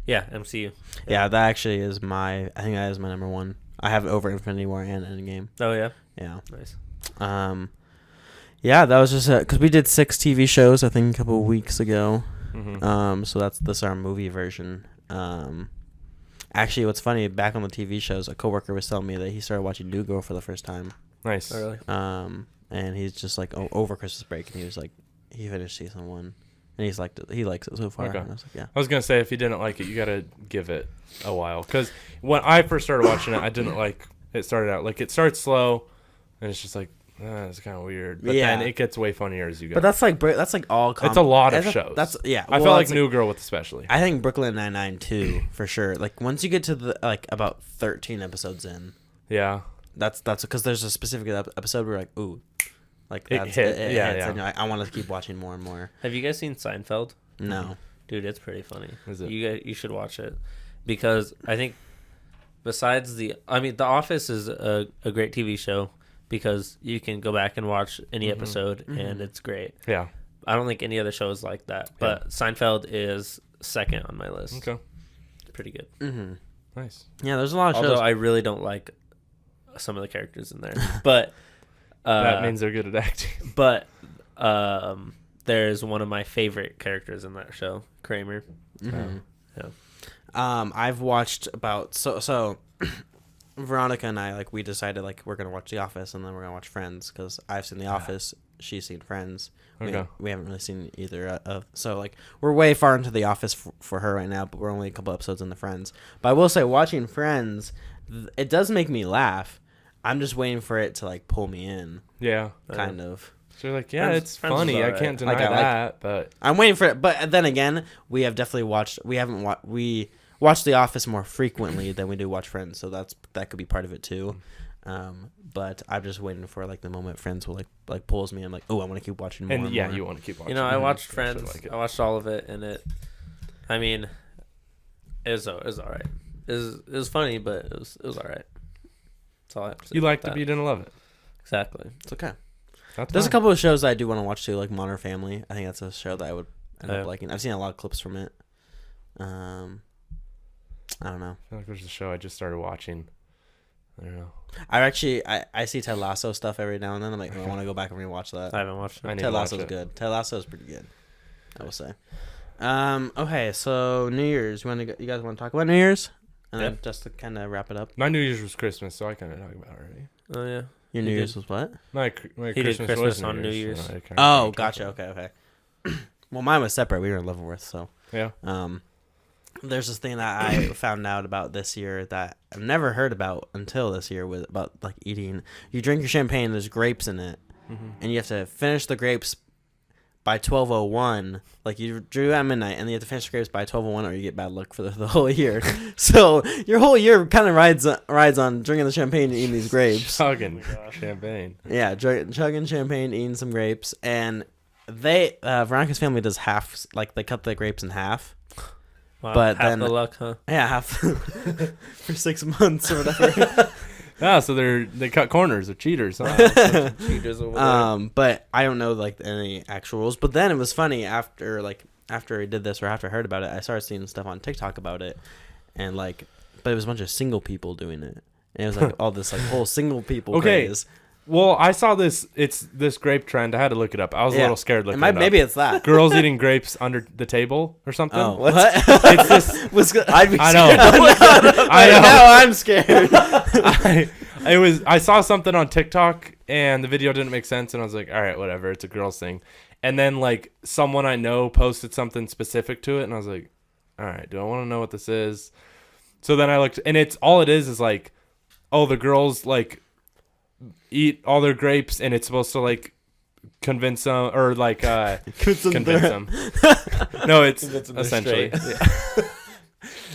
Yeah, MCU. Yeah, that actually is I think that is my number one. I have it over Infinity War and Endgame. Oh yeah. Yeah. Nice. Yeah, that was just because we did 6 TV shows I think a couple of weeks ago. Mm-hmm. So that's our movie version. Actually, what's funny, back on the TV shows, a coworker was telling me that he started watching New Girl for the first time. Nice. Oh, really? And he's just like over Christmas break, and he was like, he finished season 1, and he likes it so far. Okay. And I was like, yeah. I was gonna say if you didn't like it, you gotta give it a while. Because when I first started watching it, I didn't like it. Started out like it starts slow, and it's just like it's kind of weird. But Yeah. then it gets way funnier as you go. But that's like all. It's a lot of shows. That's yeah. I well, felt like it's New Girl with especially. I think Brooklyn Nine-Nine too, for sure. Like once you get to the about 13 episodes in, Yeah. that's because there's a specific episode where like ooh, like It that's hit. it Yeah, hits, yeah. and I want to keep watching more and more. Have you guys seen Seinfeld? No. Dude, it's pretty funny. Is it? You should watch it because I think besides The Office is a great TV show because you can go back and watch any episode and it's great. Yeah. I don't think any other show is like that, but Seinfeld is second on my list. Okay. It's pretty good. Mm-hmm. Nice. Yeah, there's a lot of Although shows. I really don't like some of the characters in there, but That means they're good at acting. But there's one of my favorite characters in that show, Kramer. Mhm. Yeah. I've watched about so Veronica and I we decided we're gonna watch The Office and then we're gonna watch Friends because I've seen The Office, she's seen Friends. Okay. We haven't really seen either of so we're way far into The Office for her right now, but we're only a couple episodes into Friends. But I will say watching Friends, it does make me laugh. I'm just waiting for it to pull me in, Yeah. kind of. So you're like, yeah, Friends- it's Friends is funny. I alright. can't deny I like- that, but I'm waiting for it, but then again, we have definitely watched. We watch The Office more frequently than we do watch Friends, so that could be part of it too. But I'm just waiting for the moment Friends will pulls me. I'm like, oh, I want to keep watching more. and And yeah, more. you want to keep watching. You know, I watched Actually Friends. like it. I watched all of it, and it was all right. It was funny, but it was all right. That's all I have to say You about liked it, that. but you didn't love it. Exactly. It's okay. That's There's a fine. couple of shows that I do want to watch too, like Modern Family. I think that's a show that I would end Yeah. up liking. I've seen a lot of clips from it. I don't know. I feel like there's a show I just started watching. I don't know. I see Ted Lasso stuff every now and then. I'm like, I want to go back and rewatch that. I haven't watched it. I need Ted to watch Lasso's it. good. Ted Lasso's pretty good, I will say. Okay, so New Year's. You guys want to talk about New Year's? And then just to kind of wrap it up. My New Year's was Christmas, so I kind of talked about it already. Oh yeah. Your He New did. Year's was what? My He did Christmas, Christmas was on New Year's. so I kinda Oh, talked gotcha. about Okay, okay. Well, mine was separate. We were in Leavenworth, so. it. Yeah. There's this thing that I found out about this year that I've never heard about until this year with about eating. You drink your champagne, there's grapes in it, and you have to finish the grapes by 12:01. You drew at midnight, and you have to finish the grapes by 12:01, or you get bad luck for the whole year. So your whole year kind of rides on drinking the champagne and eating these grapes. Chugging champagne. Yeah, chugging champagne, eating some grapes, and Veronica's family does half. They cut the grapes in half. Wow, But half then- the luck, huh? Yeah, half for 6 months or whatever. Yeah, so they cut corners. They're cheaters. Huh? Cheaters over there. But I don't know any actual rules. But then it was funny after after we did this or after I heard about it, I started seeing stuff on TikTok about it, and like, but it was a bunch of single people doing it, and it was like all this like whole single people craze. Well, I saw this. It's this grape trend. I had to look it up. I was a little scared looking it up. Maybe it's that. Girls eating grapes under the table or something. Oh, what? It's just. I'd be I scared. know. I know. Now I'm scared. I saw something on TikTok and the video didn't make sense, and I was like, all right, whatever. It's a girls thing. And then like someone I know posted something specific to it, and I was like, all right, do I want to know what this is? So then I looked, and it's all it is like, oh, the girls like eat all their grapes, and it's supposed to like convince them or like convince them. No, it's essentially.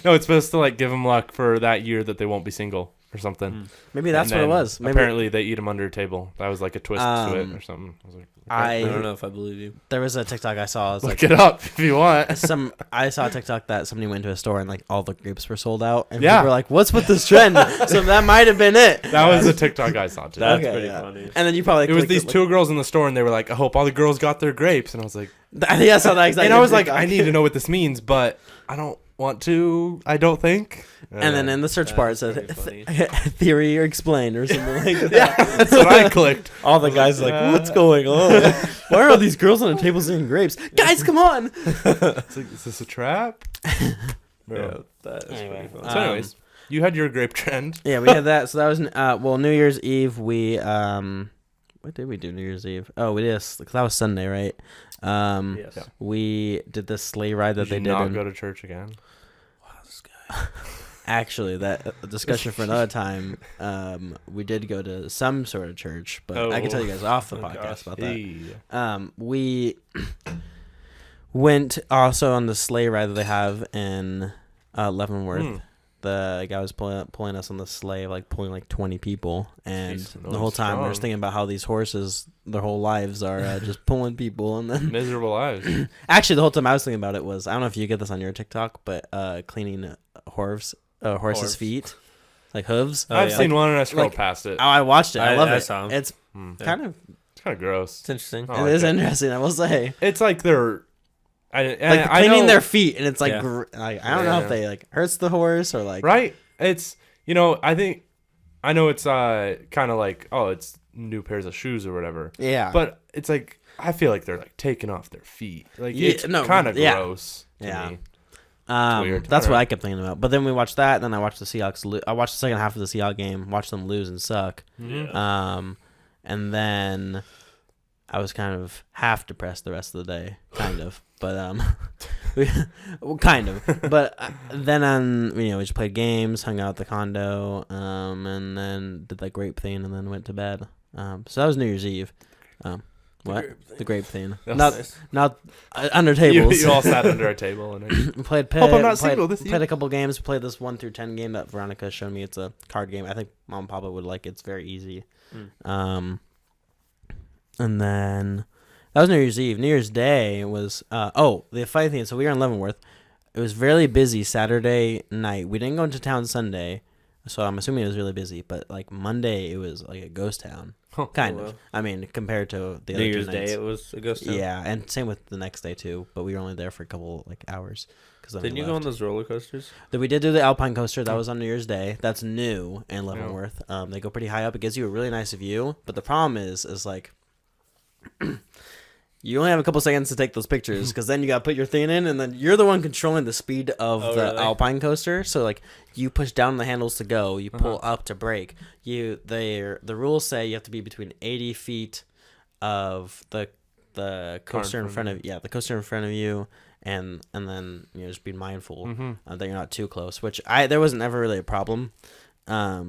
No, it's supposed to like give them luck for that year that they won't be single or something. Maybe that's what it was. Maybe. Apparently, they eat them under a table. That was like a twist to it or something. I was like, I don't know if I believe you. There was a TikTok I saw. It was look like, it up if you want. I saw a TikTok that somebody went to a store and like all the grapes were sold out, and Yeah. people were like, "What's with this trend?" So that might have been it. That was a TikTok I saw too. That's Okay, pretty yeah. funny. And then you probably It was clicked these two girls in the store, and they were like, "I hope all the girls got their grapes," and I was like, I think I saw that exactly. and I was like, I need to know what this means, but I don't want to. I don't think. And then in the search bar it said pretty funny. theory or explained or something like that. yeah, that's what I clicked. All the guys are like, what's going on? Why are all these girls on a table eating grapes? Guys, come on! It's like, is this a trap? Bro, that is Anyway, pretty funny. So, anyways, you had your grape trend. Yeah, we had that. So that was New Year's Eve. We what did we do New Year's Eve? Oh, we did because that was Sunday, right? Yes. Yeah. We did this sleigh ride that Did they you did. not in- go to church again? Wow, this guy. Actually, that a discussion for another time. We did go to some sort of church, but I can tell you guys off the podcast about that. Hey. We went also on the sleigh ride that they have in Leavenworth. The guy was pulling us on the sleigh, like pulling like 20 people, and Jeez, the whole time we were just strong. thinking about how these horses, their whole lives are just pulling people, and then Miserable lives. actually the whole time I was thinking about it was I don't know if you get this on your TikTok, but cleaning horses' Horse. feet, like hooves. Oh, I've yeah. seen one and I scrolled like- past it. Oh, I watched it. I love I it. saw 'em. It's kind of It's kind of gross. It's interesting. Oh, it is okay. interesting. I will say. It's like they're Like I cleaning know, their feet, and it's like, Yeah. like I don't know Yeah. if they like hurts the horse or like right. It's I know it's kind of like, oh, it's new pairs of shoes or whatever, yeah, but it's like I feel like they're like taking off their feet. Like Yeah, it's no, kind of yeah. gross to Yeah. me. weird. That's what Alright. I kept thinking about. But then we watched that. Then I watched the Seahawks. I watched the second half of the Seahawks game. Watched them lose and suck. Mm-hmm. And then I was kind of half depressed the rest of the day, kind of. But well, kind of. But then we just played games, hung out at the condo, and then did that grape thing, and then went to bed. So that was New Year's Eve. What? The grape thing. That's Not under tables. You all sat under a table and We played Hope I'm not played, single this played year. a couple games. We played this 1 through 10 game that Veronica showed me. It's a card game. I think Mom and Papa would like it. It's very easy. And then that was New Year's Eve. New Year's Day was the funny thing. So we were in Leavenworth. It was really busy Saturday night. We didn't go into town Sunday, so I'm assuming it was really busy. But like Monday, it was like a ghost town, kind wow. of. I mean, compared to the New other Year's 2 Day, nights. it was a ghost town. Yeah, and same with the next day too. But we were only there for a couple like hours. Didn't you go on those roller coasters? We did do the Alpine coaster. That was on New Year's Day. That's new in Leavenworth. They go pretty high up. It gives you a really nice view. But the problem is like you only have a couple seconds to take those pictures because then you got to put your thing in, and then you're the one controlling the speed of the really? Alpine coaster. So like you push down the handles to go, you pull up to brake. The rules say you have to be between 80 feet of the coaster in front of the coaster in front of you. And then just be mindful that you're not too close, which there wasn't ever really a problem, but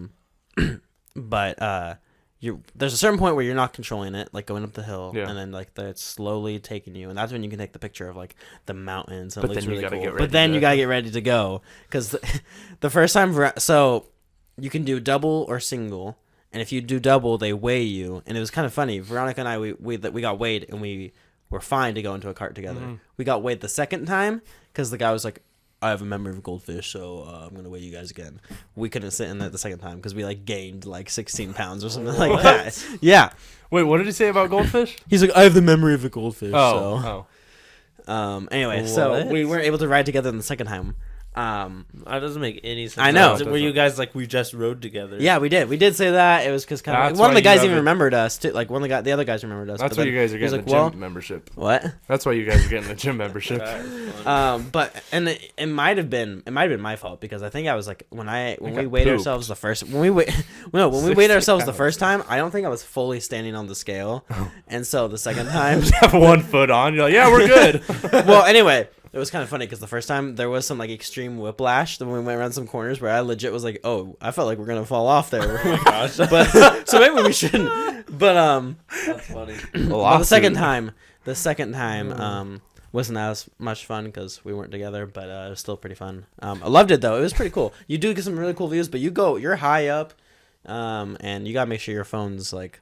there's a certain point where you're not controlling it, like going up the hill, and then like it's slowly taking you, and that's when you can take the picture of like the mountains. And But it looks then you really gotta cool. get ready But then to- you gotta get ready to go because the first time, so you can do double or single, and if you do double, they weigh you, and it was kind of funny. Veronica and I we got weighed, and we were fine to go into a cart together. We got weighed the second time because the guy was like, I have a memory of a goldfish, so I'm going to weigh you guys again. We couldn't sit in it the second time because we like gained like 16 pounds or something like that. Yeah. Wait, what did he say about goldfish? He's like, I have the memory of a goldfish. Oh, Anyway, so What? we weren't able to ride together the second time. That doesn't make any sense. I know. Were you guys like we just rode together? Yeah, we did. We did say that. It was because kind of That's one of why the guys you even have remembered us too. Like one of the other guys remembered us. That's but why then you guys are he was getting like, the well, gym membership. what? That's why you guys are getting the gym membership. But and it might have been my fault because I think I was like when we got weighed pooped. ourselves the first when we weighed 60 ourselves the pounds. first time, I don't think I was fully standing on the scale, and so the second time, Have 1 foot on. You're like, yeah, we're good. well, anyway. It was kind of funny because the first time there was some like extreme whiplash when we went around some corners where I legit was like, "Oh, I felt like we're gonna fall off there." Oh my gosh. But so maybe we shouldn't. But That's funny. well, the second time wasn't as much fun because we weren't together, but it was still pretty fun. I loved it though; it was pretty cool. You do get some really cool views, but you're high up, and you gotta make sure your phone's like,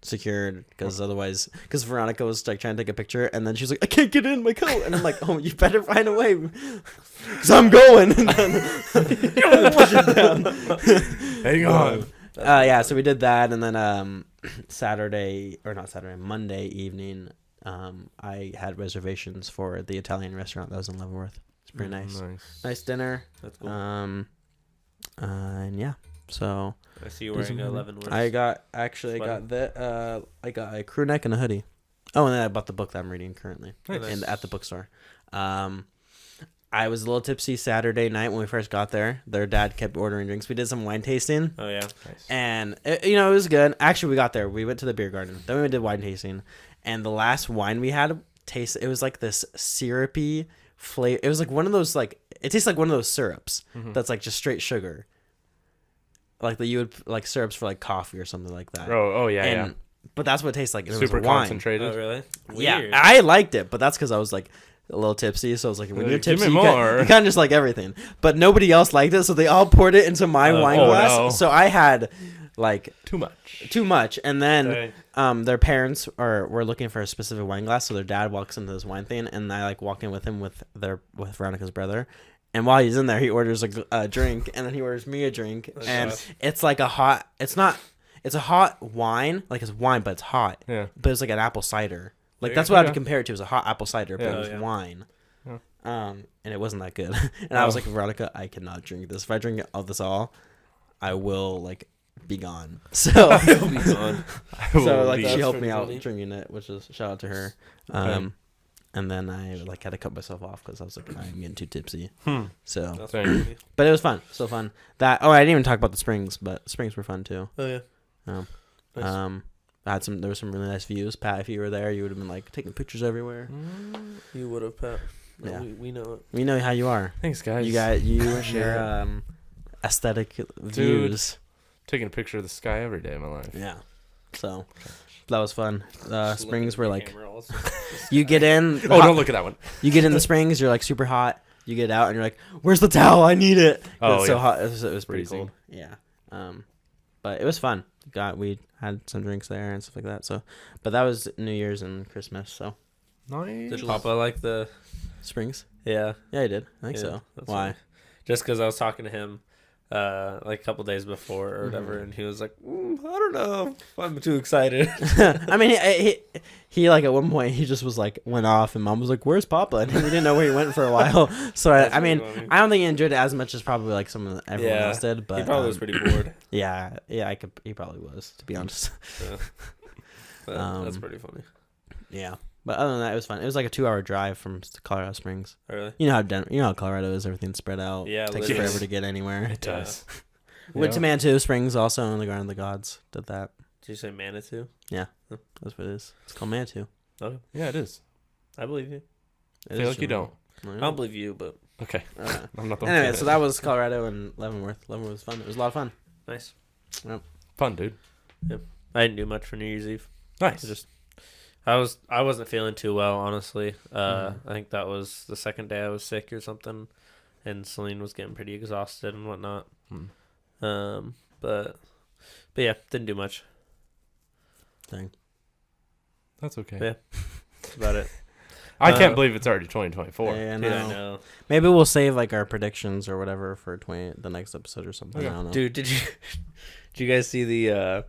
secured because otherwise, because Veronica was like trying to take a picture and then she's like, I can't get in my coat, and I'm like, oh, you better find a way because I'm going. And then push it down. Hang on. Yeah, so we did that, and then Monday evening, I had reservations for the Italian restaurant that was in Leavenworth. It's pretty nice dinner. That's cool. And yeah, so I see you wearing 11 words. I got a crew neck and a hoodie. Oh, and then I bought the book that I'm reading currently at the bookstore. I was a little tipsy Saturday night when we first got there. Their dad kept ordering drinks. We did some wine tasting. Oh yeah, Nice. And it was good. Actually, we got there. We went to the beer garden. Then we did wine tasting, and the last wine we had it was like this syrupy flavor. It was like one of those it tastes like one of those syrups that's like just straight sugar. Like you would like syrups for like coffee or something like that. Oh yeah, yeah. But that's what it tastes like. It Super was wine. concentrated. Oh really? Yeah, Weird. I liked it, but that's because I was like a little tipsy. So I was like, when you're Give me tipsy, more. you kind of just like everything. But nobody else liked it, so they all poured it into my wine oh, glass. no. So I had like Too much. too much, and then Dang. their parents were looking for a specific wine glass. So their dad walks into this wine thing, and I like walk in with him with Veronica's brother. And while he's in there, he orders a drink, and then he orders me a drink, and nice. it's like a hot. It's a hot wine, like it's wine, but it's hot. Yeah. But it's like an apple cider. Like Yeah, that's what I yeah. would compare it to. Is a hot apple cider, but Yeah. it was Oh, yeah. wine. Yeah. And it wasn't that good. And I was like, Veronica, I cannot drink this. If I drink all this I will like be gone. So It'll be gone. so like Leave. she helped pretty me out funny. drinking it, which is shout out to her. Okay. And then I like had to cut myself off because I was like, I'm getting too tipsy. So, That's Dang. funny. but it was fun, so fun. I didn't even talk about the springs, but springs were fun too. Oh yeah. Nice. There were some really nice views. Pat, if you were there, you would have been like taking pictures everywhere. You would have, Pat. No, Yeah. we know it. We know how you are. Thanks, guys. You and your aesthetic views. Taking a picture of the sky every day of my life. Yeah. So that was fun. Springs were like Camera also. you get in. Oh, don't look at that one. You get in the springs. You're like super hot. You get out and you're like, "Where's the towel? I need it." Oh, It's so yeah. hot. It was pretty Freezing. cold. Yeah. But it was fun. We had some drinks there and stuff like that. So, but that was New Year's and Christmas. So Nice. Did Papa like the? springs. Yeah. Yeah, I did. I think Yeah, so. that's Why? funny. Just because I was talking to him, like a couple days before or whatever, Mm-hmm. and he was like, I don't know if I'm too excited. I mean, he like at one point he just was like went off, and Mom was like, "Where's Papa?" And we didn't know where he went for a while. So That's I mean, really funny. I don't think he enjoyed it as much as probably like everyone else did. But he probably was pretty bored. Yeah, he probably was, to be honest. Yeah. But that's pretty funny. Yeah, but other than that, it was fun. It was like a 2-hour drive from Colorado Springs. Oh, really? You know how Colorado is. Everything's spread out. Yeah, Takes literally. forever to get anywhere. It does. Went to Yeah. Manitou Springs also in the Garden of the Gods. Did that. Did you say Manitou? That's what it is. It's called Manitou. Okay. Yeah, it is. I believe you. It I feel is like you don't. I don't believe you, but Okay. Okay. I'm not the one Anyway, saying so it. that was Colorado and Leavenworth. Leavenworth was fun. It was a lot of fun. nice. Fun, dude. I didn't do much for New Year's Eve. Nice. I wasn't feeling too well, honestly. Mm-hmm. I think that was the second day I was sick or something, and Celine was getting pretty exhausted and whatnot. But yeah, didn't do much. Thing. That's okay. Yeah. That's about it. I can't believe it's already 2024. Yeah, Dude, I no. know. Maybe we'll save like our predictions or whatever for the next episode or something. Okay. I don't know. Dude, did you guys see the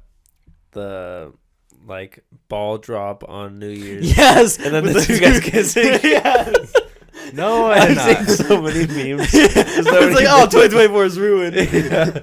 like ball drop on New Year's. Yes, And then with the two guys kissing. Yes. No, I've and seen so many memes. It's like, oh, 2024 is ruined. Yeah.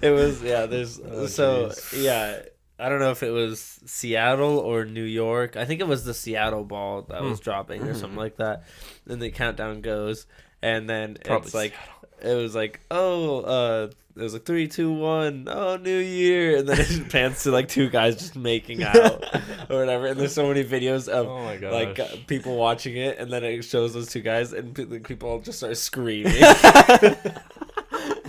It was there's Oh, so jeez. yeah, I don't know if it was Seattle or New York. I think it was the Seattle ball that was dropping or something like that. Then the countdown goes, and then Probably it's like it was like it was like 3, 2, 1, oh New Year, and then it pans to like two guys just making out or whatever. And there's so many videos of Oh my gosh. like people watching it, and then it shows those two guys, and people just start screaming.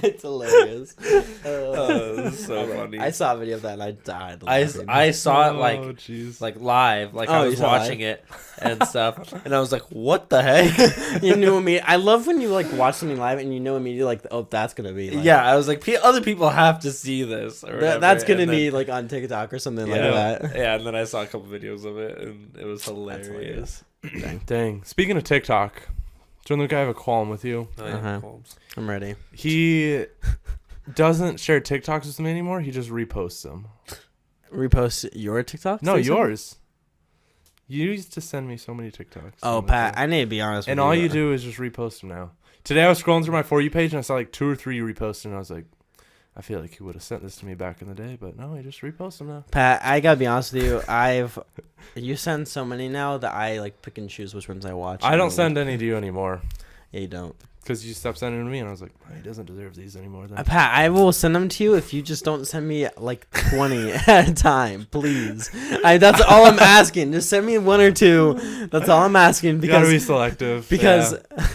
It's hilarious. It was so funny. I saw a video of that and I died. I laughing. saw it Oh, jeez. like live, like Oh, I you was saw watching it and stuff, and I was like, "What the heck?" You knew immediately. I love when you like watch something live and you know immediately like, oh, that's gonna be. Like, Yeah, I was like, Other people have to see this." Or whatever," that's gonna and then- be like on TikTok or something like yeah, that. yeah. And then I saw a couple videos of it, and it was hilarious. Dang. Speaking of TikTok, Gianluca, I have a qualm with you. Oh, yeah, Uh-huh. Holmes. I'm ready. He doesn't share TikToks with me anymore. He just reposts them. Repost your TikTok? No, yours. You used to send me so many TikToks. Oh, Pat, I need to be honest with And you. all you do is just repost them now. Today I was scrolling through my For You page and I saw like 2 or 3 reposts and I was like, I feel like he would have sent this to me back in the day, but no, he just reposts them now. Pat, I gotta be honest with you. You send so many now that I like pick and choose which ones I watch. I don't send any to you anymore Yeah, you don't. because you stopped sending them to me and I was like, oh, he doesn't deserve these anymore. Then. Pat, I will send them to you if you just don't send me like 20 at a time, please. That's all I'm asking. Just send me 1 or 2. That's all I'm asking You gotta be because selective. because yeah.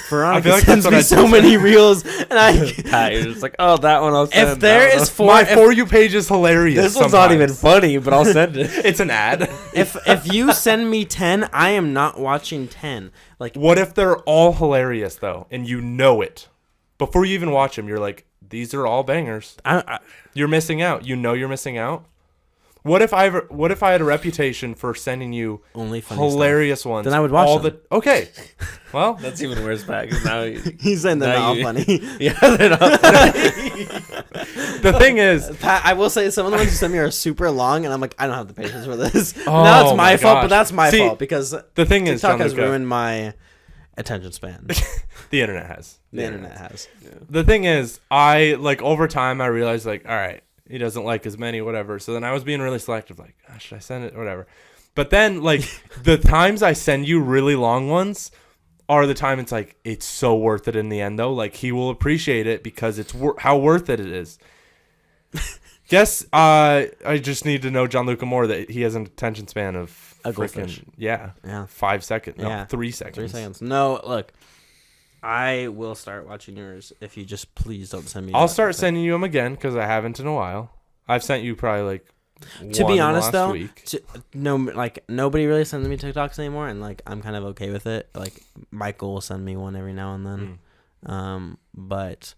Veronica I feel like sends that's what me I so do. many reels, and I Pat, you're just like, "Oh, that one I'll send." if there that one is I'll-" 4 My if, For You page is hilarious. this one's not even sometimes. funny, but I'll send it. It's an ad. if you send me 10, I am not watching 10. Like What if they're all hilarious though, and you know it before you even watch them? You're like, these are all bangers. You're missing out. You know you're missing out. What if I had a reputation for sending you only funny hilarious ones? Then I would watch all them. Okay. Well, That's even worse, Pat. 'Cause now He's saying they're Now not you- funny. yeah, they're not. the thing is, Pat, I will say some of the ones you send me are super long, and I'm like, I don't have the patience for this. Oh now it's my my fault, but gosh. that's my See, fault because the thing is, TikTok has Gianluca, ruined my attention span. the internet has. The internet has. The thing is, I like over time I realized like, all right, he doesn't like as many, whatever. So then I was being really selective, like, oh, should I send it, whatever. But then like the times I send you really long ones are the time it's like it's so worth it in the end though. Like he will appreciate it because it's how worth it is. Guess I just need to know Gianluca more that he has an attention span of A goldfish. yeah, Yeah. 5 seconds, no, Yeah. 3 seconds. 3 seconds. No, look. I will start watching yours if you just please don't send me. I'll that start thing. sending you them again because I haven't in a while. I've sent you probably like To one be honest, last though, week. no, like nobody really sends me TikToks anymore, and like I'm kind of okay with it. Like Michael will send me one every now and then, but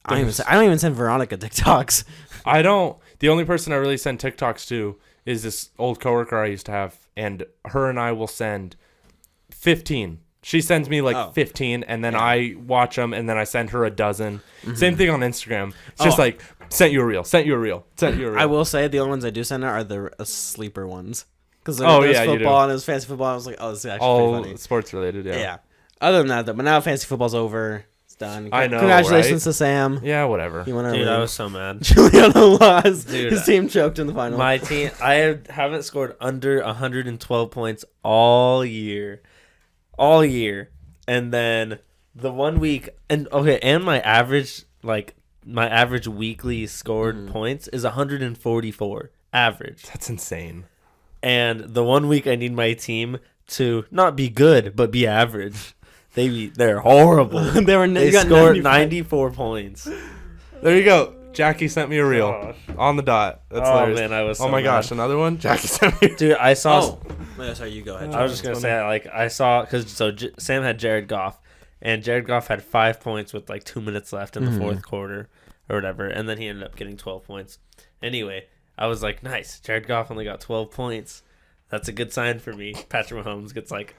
I don't even send Veronica TikToks. I don't. The only person I really send TikToks to is this old coworker I used to have, and her and I will send 15. She sends me like 15, and then I watch them, and then I send her a dozen. Same thing on Instagram. It's just like, sent you a reel, sent you a reel, sent you a reel. I will say the only ones I do send her are the sleeper ones because Oh, there's yeah, you do. football and there's fantasy football. I was like, oh, this is actually all pretty funny. sports related, yeah. Yeah. Other than that, though, but now fantasy football's over. It's done. I know, Congratulations right? to Sam. Yeah, whatever. He won our Dude, I league. was so mad. Juliano lost. Dude, His team choked in the final. My team, haven't scored under 112 points all year. And then the 1 week, and my average weekly scored points is 144 average. That's insane. And the 1 week I need my team to not be good but be average. They're horrible. They got scored 95. 94 points. There you go. Jackie sent me a reel on the dot. That's hilarious. Man, I was. Oh so my gosh, mad. another one. Jackie sent me. Dude, I saw. Oh, no, sorry, you go ahead. I was just gonna say, like, I saw because Sam had Jared Goff, and Jared Goff had 5 points with like 2 minutes left in the fourth quarter or whatever, and then he ended up getting 12 points. Anyway, I was like, nice, Jared Goff only got 12 points. That's a good sign for me. Patrick Mahomes gets like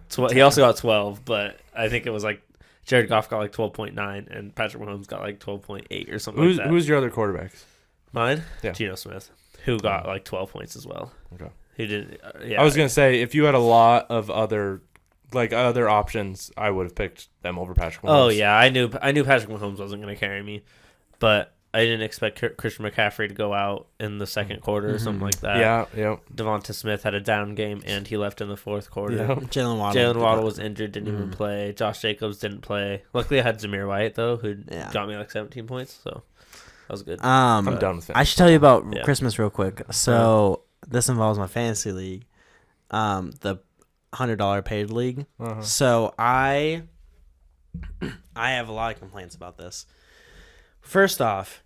12. He also got 12, but I think it was like Jared Goff got like 12.9, and Patrick Mahomes got like 12.8 or something like that. Who's your other quarterbacks? Mine? Yeah. Geno Smith. who got like 12 points as well. Okay. Who did? Yeah. I was gonna say if you had a lot of other options, I would have picked them over Patrick Mahomes. Oh yeah, I knew Patrick Mahomes wasn't going to carry me, but I didn't expect Christian McCaffrey to go out in the second quarter or something like that. Yeah. Devonta Smith had a down game and he left in the fourth quarter. Yeah. Jalen Waddle was injured, didn't even play. Josh Jacobs didn't play. Luckily, I had Zamir White though, who got me like 17 points, so that was good. I'm done with it. I should tell you about Christmas real quick. So this involves my fantasy league, the $100 paid league. So I have a lot of complaints about this. First off,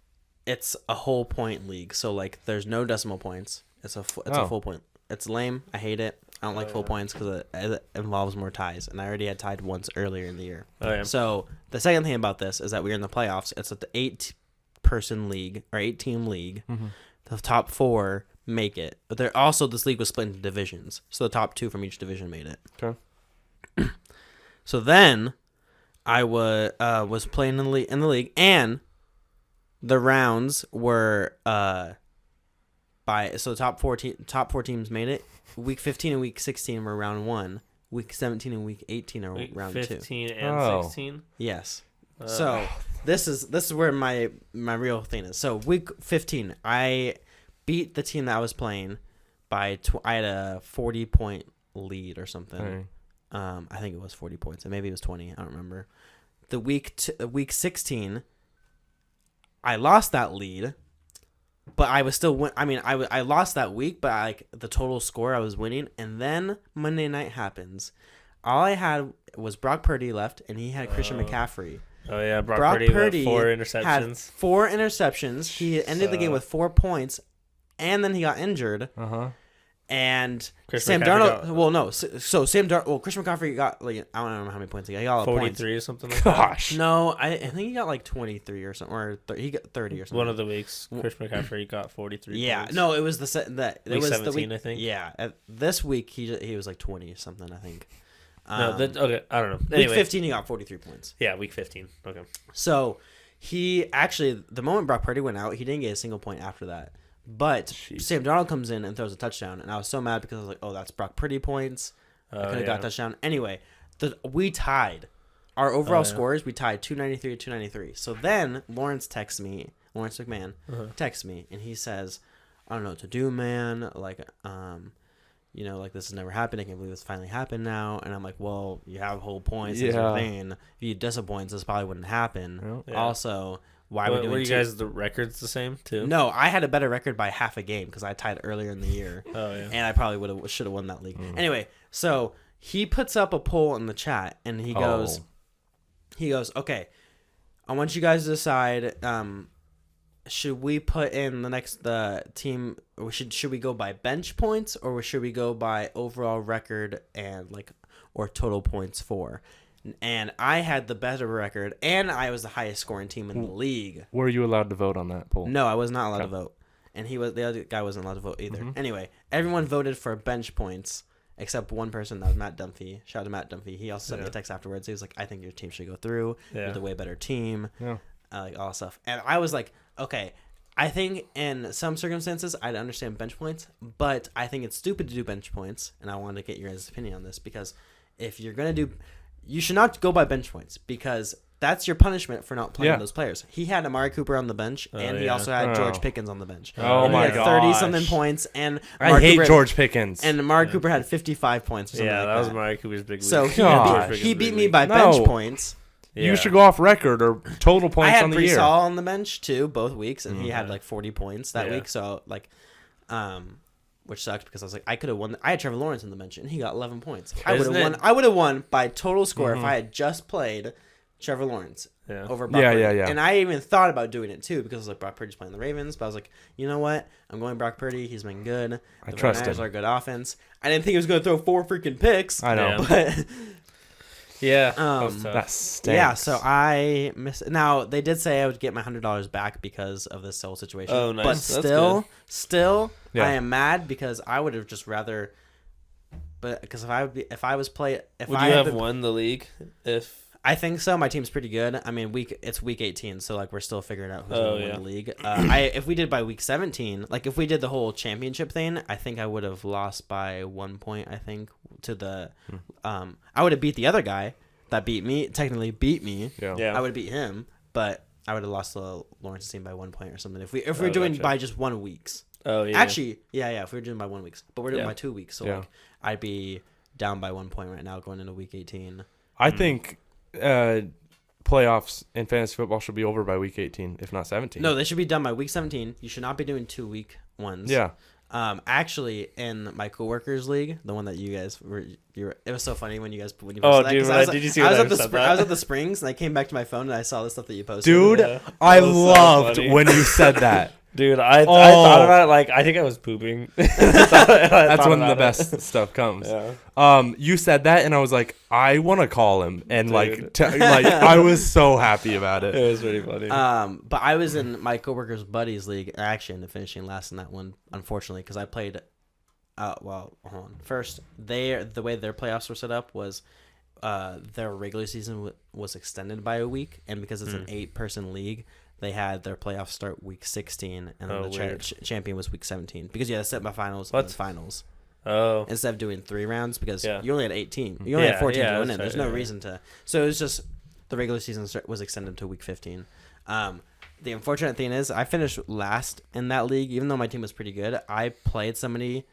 it's a whole point league, so like there's no decimal points. It's a full point. It's lame. I hate it. I don't like full points because it involves more ties, and I already had tied once earlier in the year. Oh, yeah. So the second thing about this is that we're in the playoffs. It's at the 8-person league or 8-team league. The top 4 make it, but they're also this league was split into divisions, so the top 2 from each division made it. Okay. So then I was playing in the league, and the rounds were so the top 4 teams made it. Week 15 and week 16 were round 1. Week 17 and week 18 are round 2. 15 and 16. Yes. So this is where my real thing is. So week 15, I beat the team that I was playing by I had a 40-point lead or something. I think it was 40 points, and maybe it was 20. I don't remember. The week 16, I lost that lead, but I was still I lost that week, but like the total score I was winning. And then Monday night happens. All I had was Brock Purdy left, and he had Christian McCaffrey. Oh yeah, Brock Purdy had 4 interceptions. Had 4 interceptions. He ended the game with 4 points, and then he got injured. And Sam Darnold. Sam Darnold. Well, Christian McCaffrey got like I don't remember how many points he got. He got 43 or something like Gosh. that. No, I think he got like 23 or something, or he got 30 or something. One of the weeks, Christian McCaffrey got 43. Yeah, points. no, it was it week was 17, the week, I think. Yeah, this week he was like 20 something, I think. Okay, I don't know. Anyway. Week 15 he got 43 points. Yeah, week 15. Okay. So he actually, the moment Brock Purdy went out, he didn't get a single point after that. But Sam Darnold comes in and throws a touchdown, and I was so mad because I was like, "Oh, that's Brock Purdy points. I could have got a touchdown." Anyway, we tied. Our overall scores, we tied 293 to 293. So then Lawrence McMahon texts me, and he says, "I don't know what to do, man. Like, like this has never happened. I can't believe this finally happened now." And I'm like, "Well, you have whole points. That's your thing. If you disappoint, this probably wouldn't happen." Yeah. Also, why were you guys the records the same too? No, I had a better record by half a game because I tied earlier in the year. And I probably should have won that league. Anyway, so he puts up a poll in the chat, and he goes, "Okay, I want you guys to decide. Should we put in the team? Or should we go by bench points, or should we go by overall record and or total points for?" And I had the better record, and I was the highest scoring team in the league. Were you allowed to vote on that poll? No, I was not allowed to vote, and the other guy wasn't allowed to vote either. Anyway, everyone voted for bench points except one person. That was Matt Dunphy. Shout out to Matt Dunphy. He also sent me a text afterwards. He was like, "I think your team should go through. You're the way better team." Yeah. Like all that stuff, and I was like, "Okay." I think in some circumstances I'd understand bench points, but I think it's stupid to do bench points, and I wanted to get your guys' opinion on this because if you're gonna do, you should not go by bench points because that's your punishment for not playing those players. He had Amari Cooper on the bench, and he also had George Pickens on the bench. Oh my god, 30-something points, and I hate George Pickens. And Amari Cooper had 55 points. Or something that like was Amari Cooper's big week. So he beat me by bench points. Yeah. You should go off record or total points on the year. I had Brees Hall on the bench too, both weeks, and he had like 40 points that week. So which sucked because I was like, I could have won. I had Trevor Lawrence on the bench, and he got 11 points. I would have won by total score if I had just played Trevor Lawrence over Brock Purdy. Yeah. And I even thought about doing it too because I was like, Brock Purdy's playing the Ravens, but I was like, you know what? I'm going Brock Purdy. He's been good. I trust him. Are a good offense. I didn't think he was going to throw 4 freaking picks. I know, but. Yeah, that stinks. Yeah, so I missed. Now they did say I would get my $100 back because of this whole situation. Oh, nice. But still, I am mad because I would have just rather. But because if I was playing, would you have won the league if I think so. My team's pretty good. I mean, it's week 18, so like we're still figuring out who's gonna win the league. If we did by week 17, like if we did the whole championship thing, I think I would have lost by 1 point. I think to the, I would have beat the other guy that technically beat me. Yeah. I would have beat him, but I would have lost the Lawrence team by 1 point or something. If we're doing by just 1 weeks. Oh yeah. Actually, yeah. If we were doing by 1 week, but we're doing by 2 weeks, so Yeah. like I'd be down by 1 point right now going into week 18. I think playoffs in fantasy football should be over by week 18, if not 17. No, they should be done by week 17. You should not be doing 2 week ones. Yeah. Actually, in my coworkers league, the one that you guys it was so funny when you posted Oh, that, dude, 'cause did you see I when was I at said that? I was at the Springs and I came back to my phone and I saw the stuff that you posted. Dude, Yeah. I That was so loved funny. when you said that. Dude, I thought about it like I think I was pooping. That's when the best stuff comes. Yeah. You said that, and I was like, I want to call him, and Dude. like I was so happy about it. It was pretty funny. But I was in my coworkers' buddies league. I actually ended up finishing last in that one, unfortunately, because I played. Well, hold on. First, the way their playoffs were set up was, their regular season was extended by a week, and because it's an 8-person league, they had their playoffs start week 16, and then the champion was week 17. Because you had to set by finals and finals. Oh. Instead of doing 3 rounds, because Yeah. you only had 18. You only had 14 to win it. that's There's right, no yeah. reason to. So it was just the regular season was extended to week 15. The unfortunate thing is I finished last in that league, even though my team was pretty good. I played somebody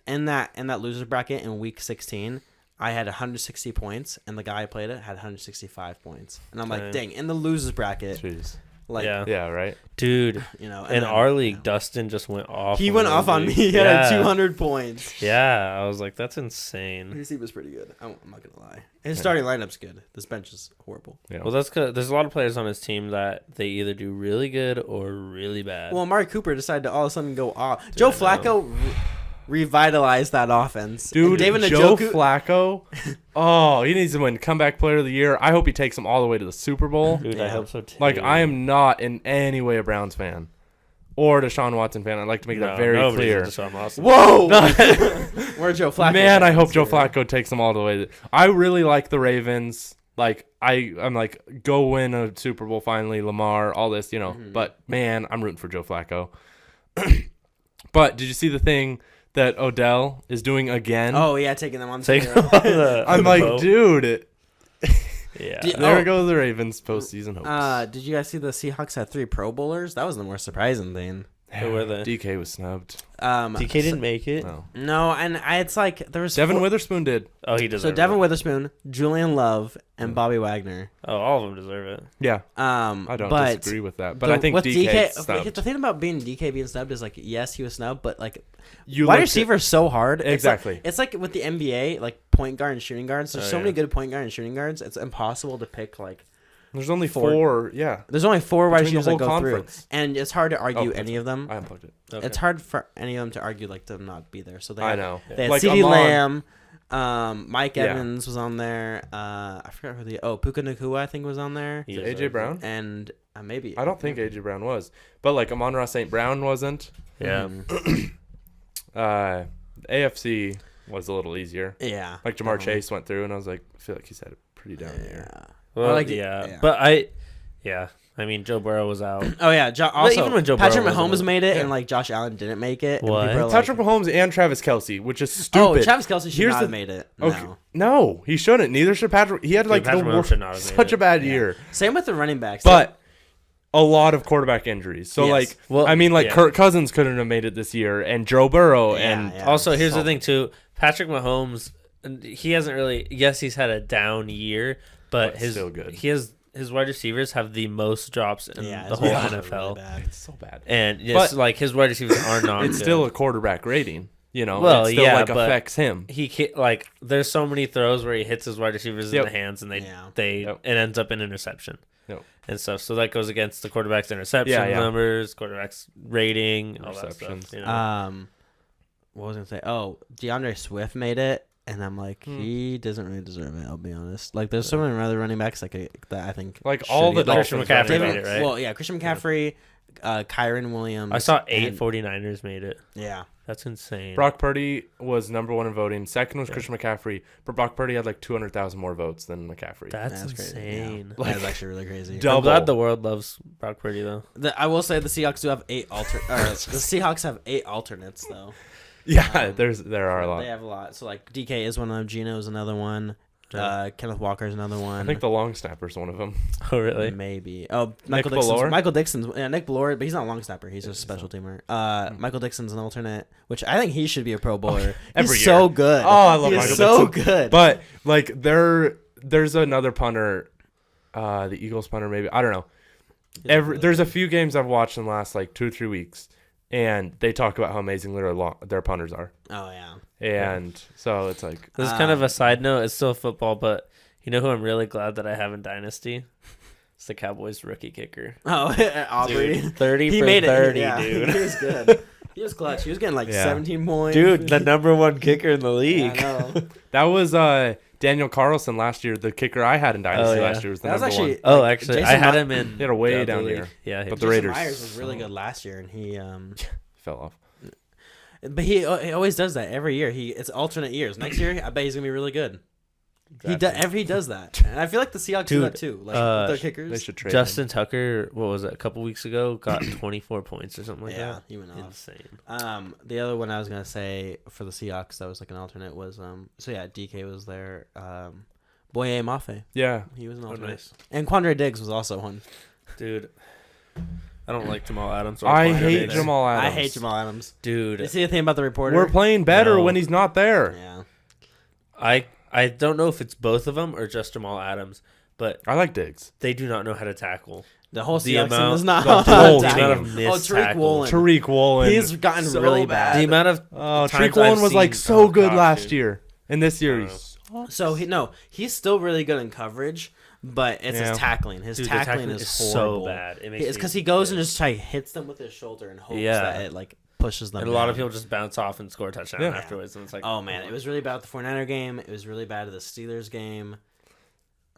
in that loser bracket in week 16. I had 160 points, and the guy I played it had 165 points. And I'm like, dang, in the losers bracket, Jeez. like, Yeah, right. Dude, you know, in our league, Dustin just went off. he went off on me. He had 200 points. Yeah, I was like, that's insane. His team was pretty good. I'm not gonna lie. His starting lineup's good. This bench is horrible. Yeah. Well, that's good. There's a lot of players on his team that they either do really good or really bad. Well, Amari Cooper decided to all of a sudden go off. Joe Flacco revitalized that offense. Dude, And David Joe Njoku, Flacco. Oh, he needs to win comeback player of the year. I hope he takes them all the way to the Super Bowl. Dude, I hope so too. Like, I am not in any way a Browns fan or a Deshaun Watson fan. I'd like to make that very clear. Whoa! Where Joe Flacco? Man, I hope Joe Flacco takes them all the way. I really like the Ravens. Like, I'm like, go win a Super Bowl finally, Lamar, all this, you know. But, man, I'm rooting for Joe Flacco. But did you see the thing that Odell is doing again? Oh, yeah, taking them on. I'm like, dude. Yeah. There goes the Ravens postseason hopes. Did you guys see the Seahawks had 3 Pro Bowlers? That was the more surprising thing. Who were they? DK was snubbed. DK didn't make it. No. No, and it's like there was Devin Witherspoon did. Oh, he deserves So it. Devin Witherspoon, Julian Love, and Bobby Wagner. Oh, all of them deserve it. Yeah. I I don't disagree with that. But I think with DK snubbed. The thing about DK being snubbed is like, yes, he was snubbed, but like You wide looked receiver is so hard. Exactly. It's like with the NBA, like point guard and shooting guards. There's Oh, so yeah. many good point guard and shooting guards. It's impossible to pick like. There's only 4. 4. Yeah. There's only 4 wide Between the receivers that whole go conference. through, and it's hard to argue that's any of them. I unplugged it. Okay. It's hard for any of them to argue like them not be there. So they I had, know. They had Like, CeeDee Amon- Lamb, Mike Yeah. Evans was on there. I forgot who Puka Nacua I think was on there, He AJ deserves Brown? and maybe I don't think AJ Brown was. But like Amon-Ra St. Brown wasn't. it. Yeah. AFC was a little easier. Yeah, Like Jamar definitely. Chase went through and I was like, I feel like he's had a pretty down year. Yeah. Well, like, yeah. But I mean, Joe Burrow was out. Oh yeah. Also, even when Joe Patrick Burrow Mahomes wasn't- made it, Yeah. and like Josh Allen didn't make it. and What? people are like, Patrick Mahomes and Travis Kelce, which is Oh, stupid. Travis Kelce should Here's not the- have made it. Okay. No. No, he shouldn't. Neither should Patrick. He had like Patrick the Mahomes should not have made such it. a bad year. Same with the running backs. But a lot of quarterback injuries. So Yes. like, Well, I mean, like yeah. Kirk Cousins couldn't have made it this year, and Joe Burrow, and Yeah. Also, here's So- the thing too. Patrick Mahomes, he hasn't really. Yes, he's had a down year, but But his still good. his wide receivers have the most drops in yeah, the it's whole really NFL, bad. it's so bad. and yes, But- like his wide receivers are not. It's good. still a quarterback rating. You know, Well, it still yeah, like but- affects him. He can't, like there's so many throws where he hits his wide receivers Yep. in the hands and Yeah. Yep. it ends up in interception. Yep. And stuff. So that goes against the quarterback's interception Yeah. numbers, quarterback's rating, all that Interceptions. stuff. You know? What was I gonna say? Oh, DeAndre Swift made it, and I'm like, he doesn't really deserve it. I'll be honest. Like, there's so many other running backs that I think Like all the should get- Christian Dolphins McCaffrey running made backs. it, right? Well, yeah, Christian McCaffrey, Kyron Williams. I saw 8 and- 49ers made it. Yeah, That's insane. Brock Purdy was number 1 in voting. Second was Christian McCaffrey, but Brock Purdy had like 200,000 more votes than McCaffrey. That's crazy. insane. Yeah. That's actually really crazy. Double. I'm glad the world loves Brock Purdy though. I will say the Seahawks do have the Seahawks have 8 alternates though. Yeah, there are a lot. They have a lot. So like DK is one of them. Gino is another one. Kenneth Walker is another one. I think the long snapper is one of them. Oh really? Maybe. Oh, Nick Bellore? Michael Dixon's. Yeah, Nick Bellore, but he's not a long snapper. He's just a special teamer. Michael Dixon's an alternate, which I think he should be a Pro Bowler. Every He's year. so good. Oh, I love he Michael is so Dixon. good. But like there's another punter, the Eagles punter maybe. I don't know. There's a few games I've watched in the last like 2 or 3 weeks, and they talk about how amazing their punters are. Oh yeah. And so it's like This is kind of a side note. It's still football, but you know who I'm really glad that I have in Dynasty? It's the Cowboys rookie kicker. Oh, Aubrey. Dude, 30 He for made it. 30, Yeah, dude. He was good. He was clutch. He was getting like 17 points. Dude, the number 1 kicker in the Yeah, league. I know. that was Daniel Carlson last year. The kicker I had in Dynasty last year was the That was number actually. 1. Oh, like, actually, Jason I had Mi- him in. He had a way the down league. here. Yeah, But the Jason Raiders Myers was really good last year, and he fell off. But he always does that every year. It's alternate years. Next year, I bet he's gonna be really good. He does that, and I feel like the Seahawks do that too. Like with their kickers. They should trade Justin him. Tucker, what was it, a couple weeks ago, got 24 points or something like Yeah, that. he went off. Insane. The other one I was gonna say for the Seahawks that was like an alternate was So yeah, DK was there. Boye Mafe, Yeah. he was an Oh, alternate, nice. and Quandre Diggs was also one. Dude, I don't like Jamal Adams. Or I Quandre hate Diggs. Jamal Adams. I hate Jamal Adams. Dude, You see the thing about the reporter? We're playing better No. when he's not there. Yeah. I don't know if it's both of them or just Jamal Adams, but I like Diggs. they do not know how to tackle. The whole The Seahawks amount- team is not the on whole tackle. team. The amount of missed Tariq tackles. Woolen. Tariq Woolen. He's gotten so really bad. bad. The amount of Oh, times Tariq I've Woolen was like seen- so oh, good gosh, last dude. year. And this year I don't he's So he's still really good in coverage, but it's Yeah. his tackling. His Dude, the tackling is horrible. so bad. It makes It's me because he goes and pissed. just hits them with his shoulder and hopes Yeah. that it like pushes them. And a lot of down. people just bounce off and score a touchdown Yeah. afterwards, and it's like, Oh man, it was really bad at the 49er game. It was really bad at the Steelers game.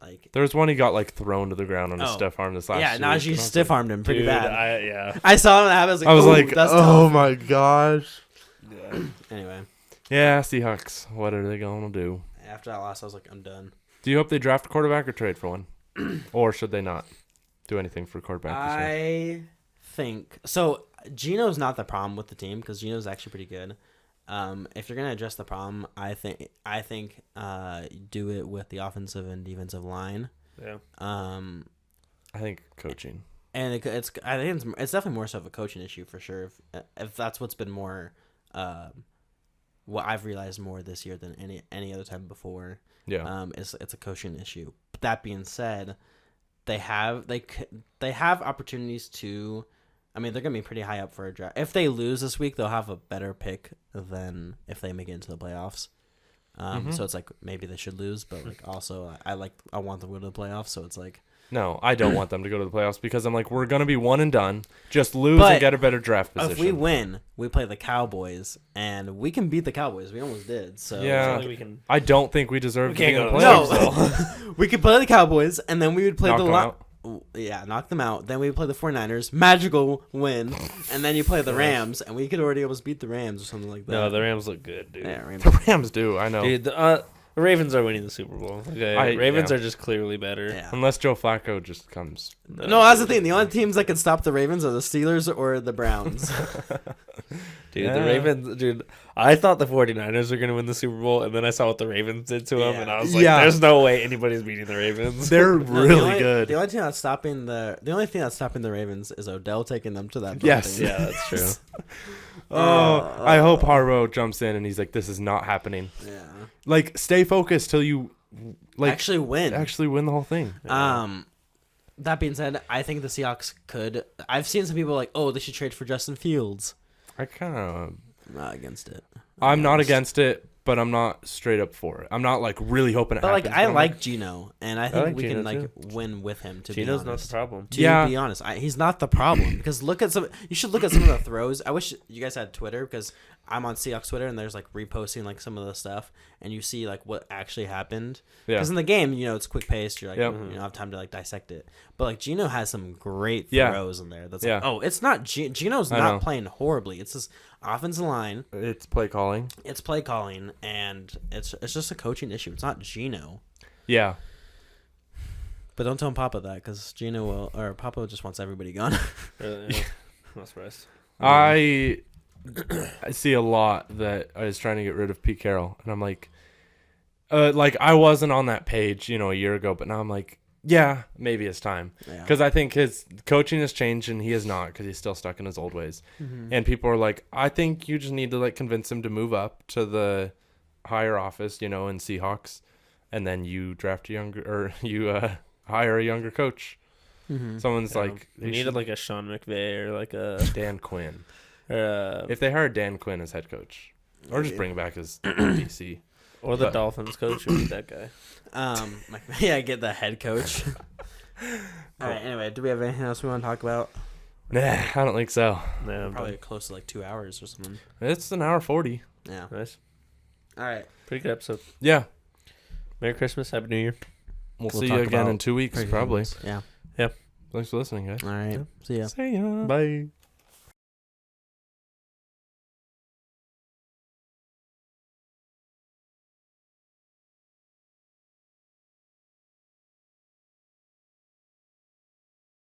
Like there was one he got like thrown to the ground on his Oh. stiff arm this last yeah, year. Najee And I was stiff armed him pretty dude, bad. I saw him happen. I was "Ooh, like, that's oh tough." my gosh. Anyway, Yeah, Seahawks. What are they going to do? after that loss, I was like, I'm done. Do you hope they draft a quarterback or trade for one? Or should they not do anything for quarterback this year? I think so. Gino's not the problem with the team because Gino's actually pretty good. If you're gonna address the problem, I think do it with the offensive and defensive line. Yeah. I think coaching. And it's definitely more so of a coaching issue for sure. If that's what's been more, what I've realized more this year than any other time before. Yeah. It's a coaching issue. But that being said, they have opportunities to. I mean, they're gonna be pretty high up for a draft. If they lose this week, they'll have a better pick than if they make it into the playoffs. So it's like maybe they should lose, but like also I want them to go to the playoffs. So it's like No, I don't want them to go to the playoffs because I'm like, we're going to be one and done. Just lose But and get a better draft position. if we win, we play the Cowboys, and we can beat the Cowboys. We almost did. So Yeah. we can. I don't think we deserve to be can't in the go to playoffs. no, we could play the Cowboys, and then we would play Knock the them out. Yeah, knock them out. Then we would play the 49ers, magical win, and then you play the Rams, and we could already almost beat the Rams or something like that. No, the Rams look good, dude. yeah, Rams. The Rams do, I know. Dude, the Ravens are winning the Super Bowl. Okay, Ravens are just clearly better. Yeah. Unless Joe Flacco just comes. No, that's the thing. The only teams that can stop the Ravens are the Steelers or the Browns. Dude, Yeah. the Ravens, dude, I thought the 49ers were going to win the Super Bowl, and then I saw what the Ravens did to them, Yeah. and I was like, Yeah. there's no way anybody's beating the Ravens. They're No, the really only- good. The only thing that's stopping the Ravens is Odell taking them to that. Yes. building. Yeah, that's true. I hope Harbaugh jumps in and he's like, this is not happening. Yeah. Like, stay focused till you Actually win. actually win the whole thing. That being said, I think the Seahawks could. I've seen some people like, oh, they should trade for Justin Fields. I kind of. I'm not against it. I'm not against it, but I'm not straight up for it. I'm not like really hoping it But like, happens. I I'm like Gino, and I think like we Gino, can like too. win with him. To Gino's be not honest. the problem. To Yeah. be honest, he's not the problem because look at some. You should look at some of the throws. I wish you guys had Twitter because I'm on Seahawks Twitter and there's like reposting like some of the stuff, and you see like what actually happened. Yeah. Because in the game, you know, it's quick paced. You're like, Yep. you don't have time to like dissect it. But like Gino has some great Yeah. throws in there. That's Yeah. like, oh, it's not Gino's I not know. playing horribly. It's this offensive line. It's play calling. It's play calling, and it's just a coaching issue. It's not Gino. Yeah. But don't tell Papa that, because Gino will, or Papa just wants everybody gone. Really, yeah. Not surprised. I see a lot that I was trying to get rid of Pete Carroll, and I'm like I wasn't on that page, you know, a year ago, but now I'm like, yeah, maybe it's time, Yeah. because I think his coaching has changed, and he is not, because he's still stuck in his old ways. And people are like, I think you just need to like convince him to move up to the higher office, you know, in Seahawks, and then you draft a younger, or you hire a younger coach. Someone's like, we they needed should- like a Sean McVay or like a Dan Quinn. or, If they hired Dan Quinn as head coach, or just bring him back as DC. or the but- Dolphins coach would be that guy. Like, yeah, get the head coach. All right. Anyway, do we have anything else we want to talk about? Nah, I don't think so. Yeah, Probably close to like 2 hours or something. It's an hour 40. Yeah. nice. All right. Pretty good episode. Yeah. Merry Christmas, Happy New Year. We'll We'll see talk you again about in 2 weeks, Crazy probably. things. Yeah. Thanks for listening, guys. All right. See ya. See ya. Bye.